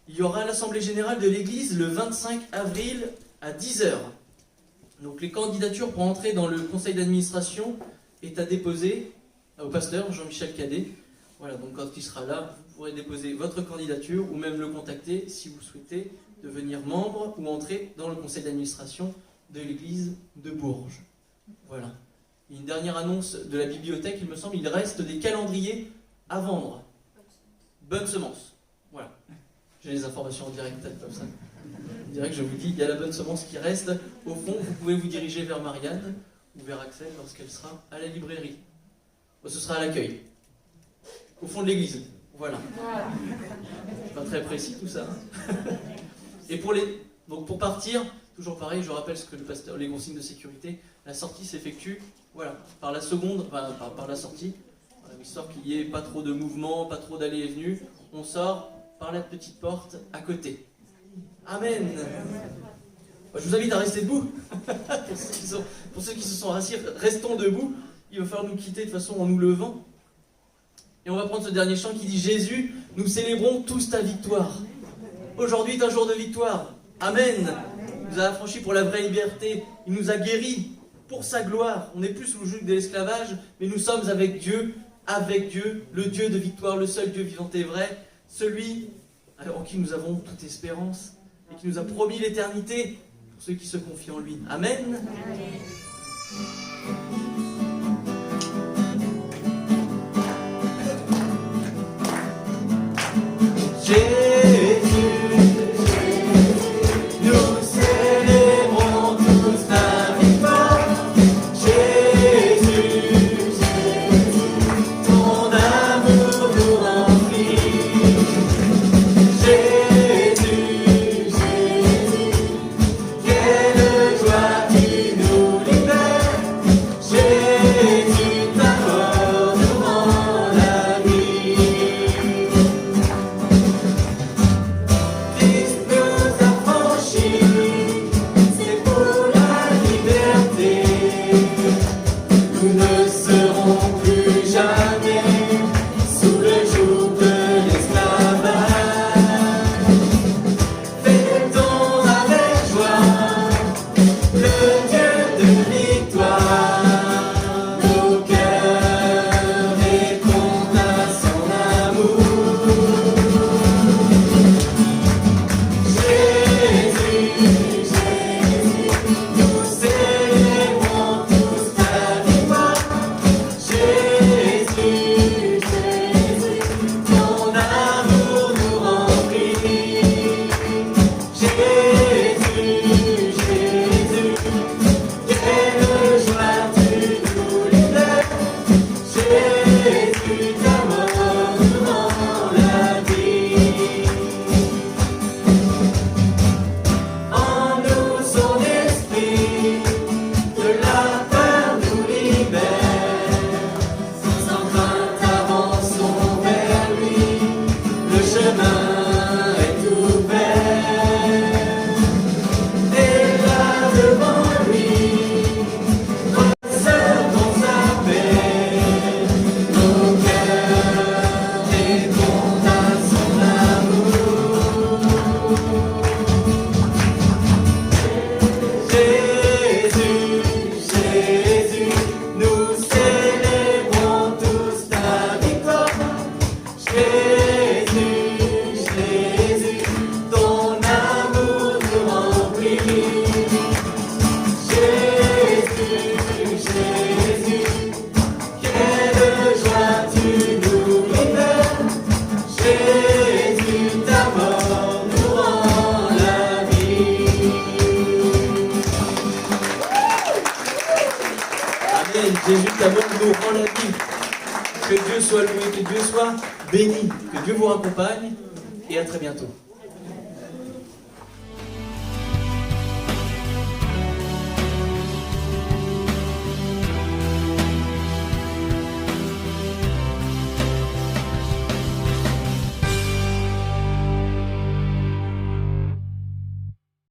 Il y aura l'Assemblée Générale de l'Église le 25 avril à 10h. Donc les candidatures pour entrer dans le conseil d'administration est à déposer au pasteur Jean-Michel Cadet. Voilà, donc quand il sera là, vous pourrez déposer votre candidature ou même le contacter si vous souhaitez devenir membre ou entrer dans le conseil d'administration de l'Église de Bourges. Voilà. Et une dernière annonce de la bibliothèque, il me semble, il reste des calendriers à vendre. Bonne semence. Voilà. J'ai les informations en direct comme ça. En direct, je vous dis, il y a la bonne semence qui reste. Au fond, vous pouvez vous diriger vers Marianne ou vers Axel lorsqu'elle sera à la librairie. Ce sera à l'accueil. Au fond de l'église. Voilà. C'est pas très précis tout ça. Et donc pour partir, toujours pareil, je rappelle ce que le pasteur, les consignes de sécurité, la sortie s'effectue, voilà, par la seconde, par la sortie, histoire qu'il n'y ait pas trop de mouvement, pas trop d'allées et venues. On sort par la petite porte à côté. Amen. Je vous invite à rester debout. Pour ceux qui se sont assis, restons debout. Il va falloir nous quitter de toute façon en nous levant. Et on va prendre ce dernier chant qui dit « Jésus, nous célébrons tous ta victoire. Aujourd'hui est un jour de victoire. Amen. Il nous a affranchis pour la vraie liberté. Il nous a guéris pour sa gloire. On n'est plus sous le joug de l'esclavage, mais nous sommes avec Dieu, le Dieu de victoire, le seul Dieu vivant et vrai, celui en qui nous avons toute espérance et qui nous a promis l'éternité pour ceux qui se confient en lui. Amen. Jésus, Cet amour nous rend la vie. Que Dieu soit loué, que Dieu soit béni, que Dieu vous raccompagne et à très bientôt.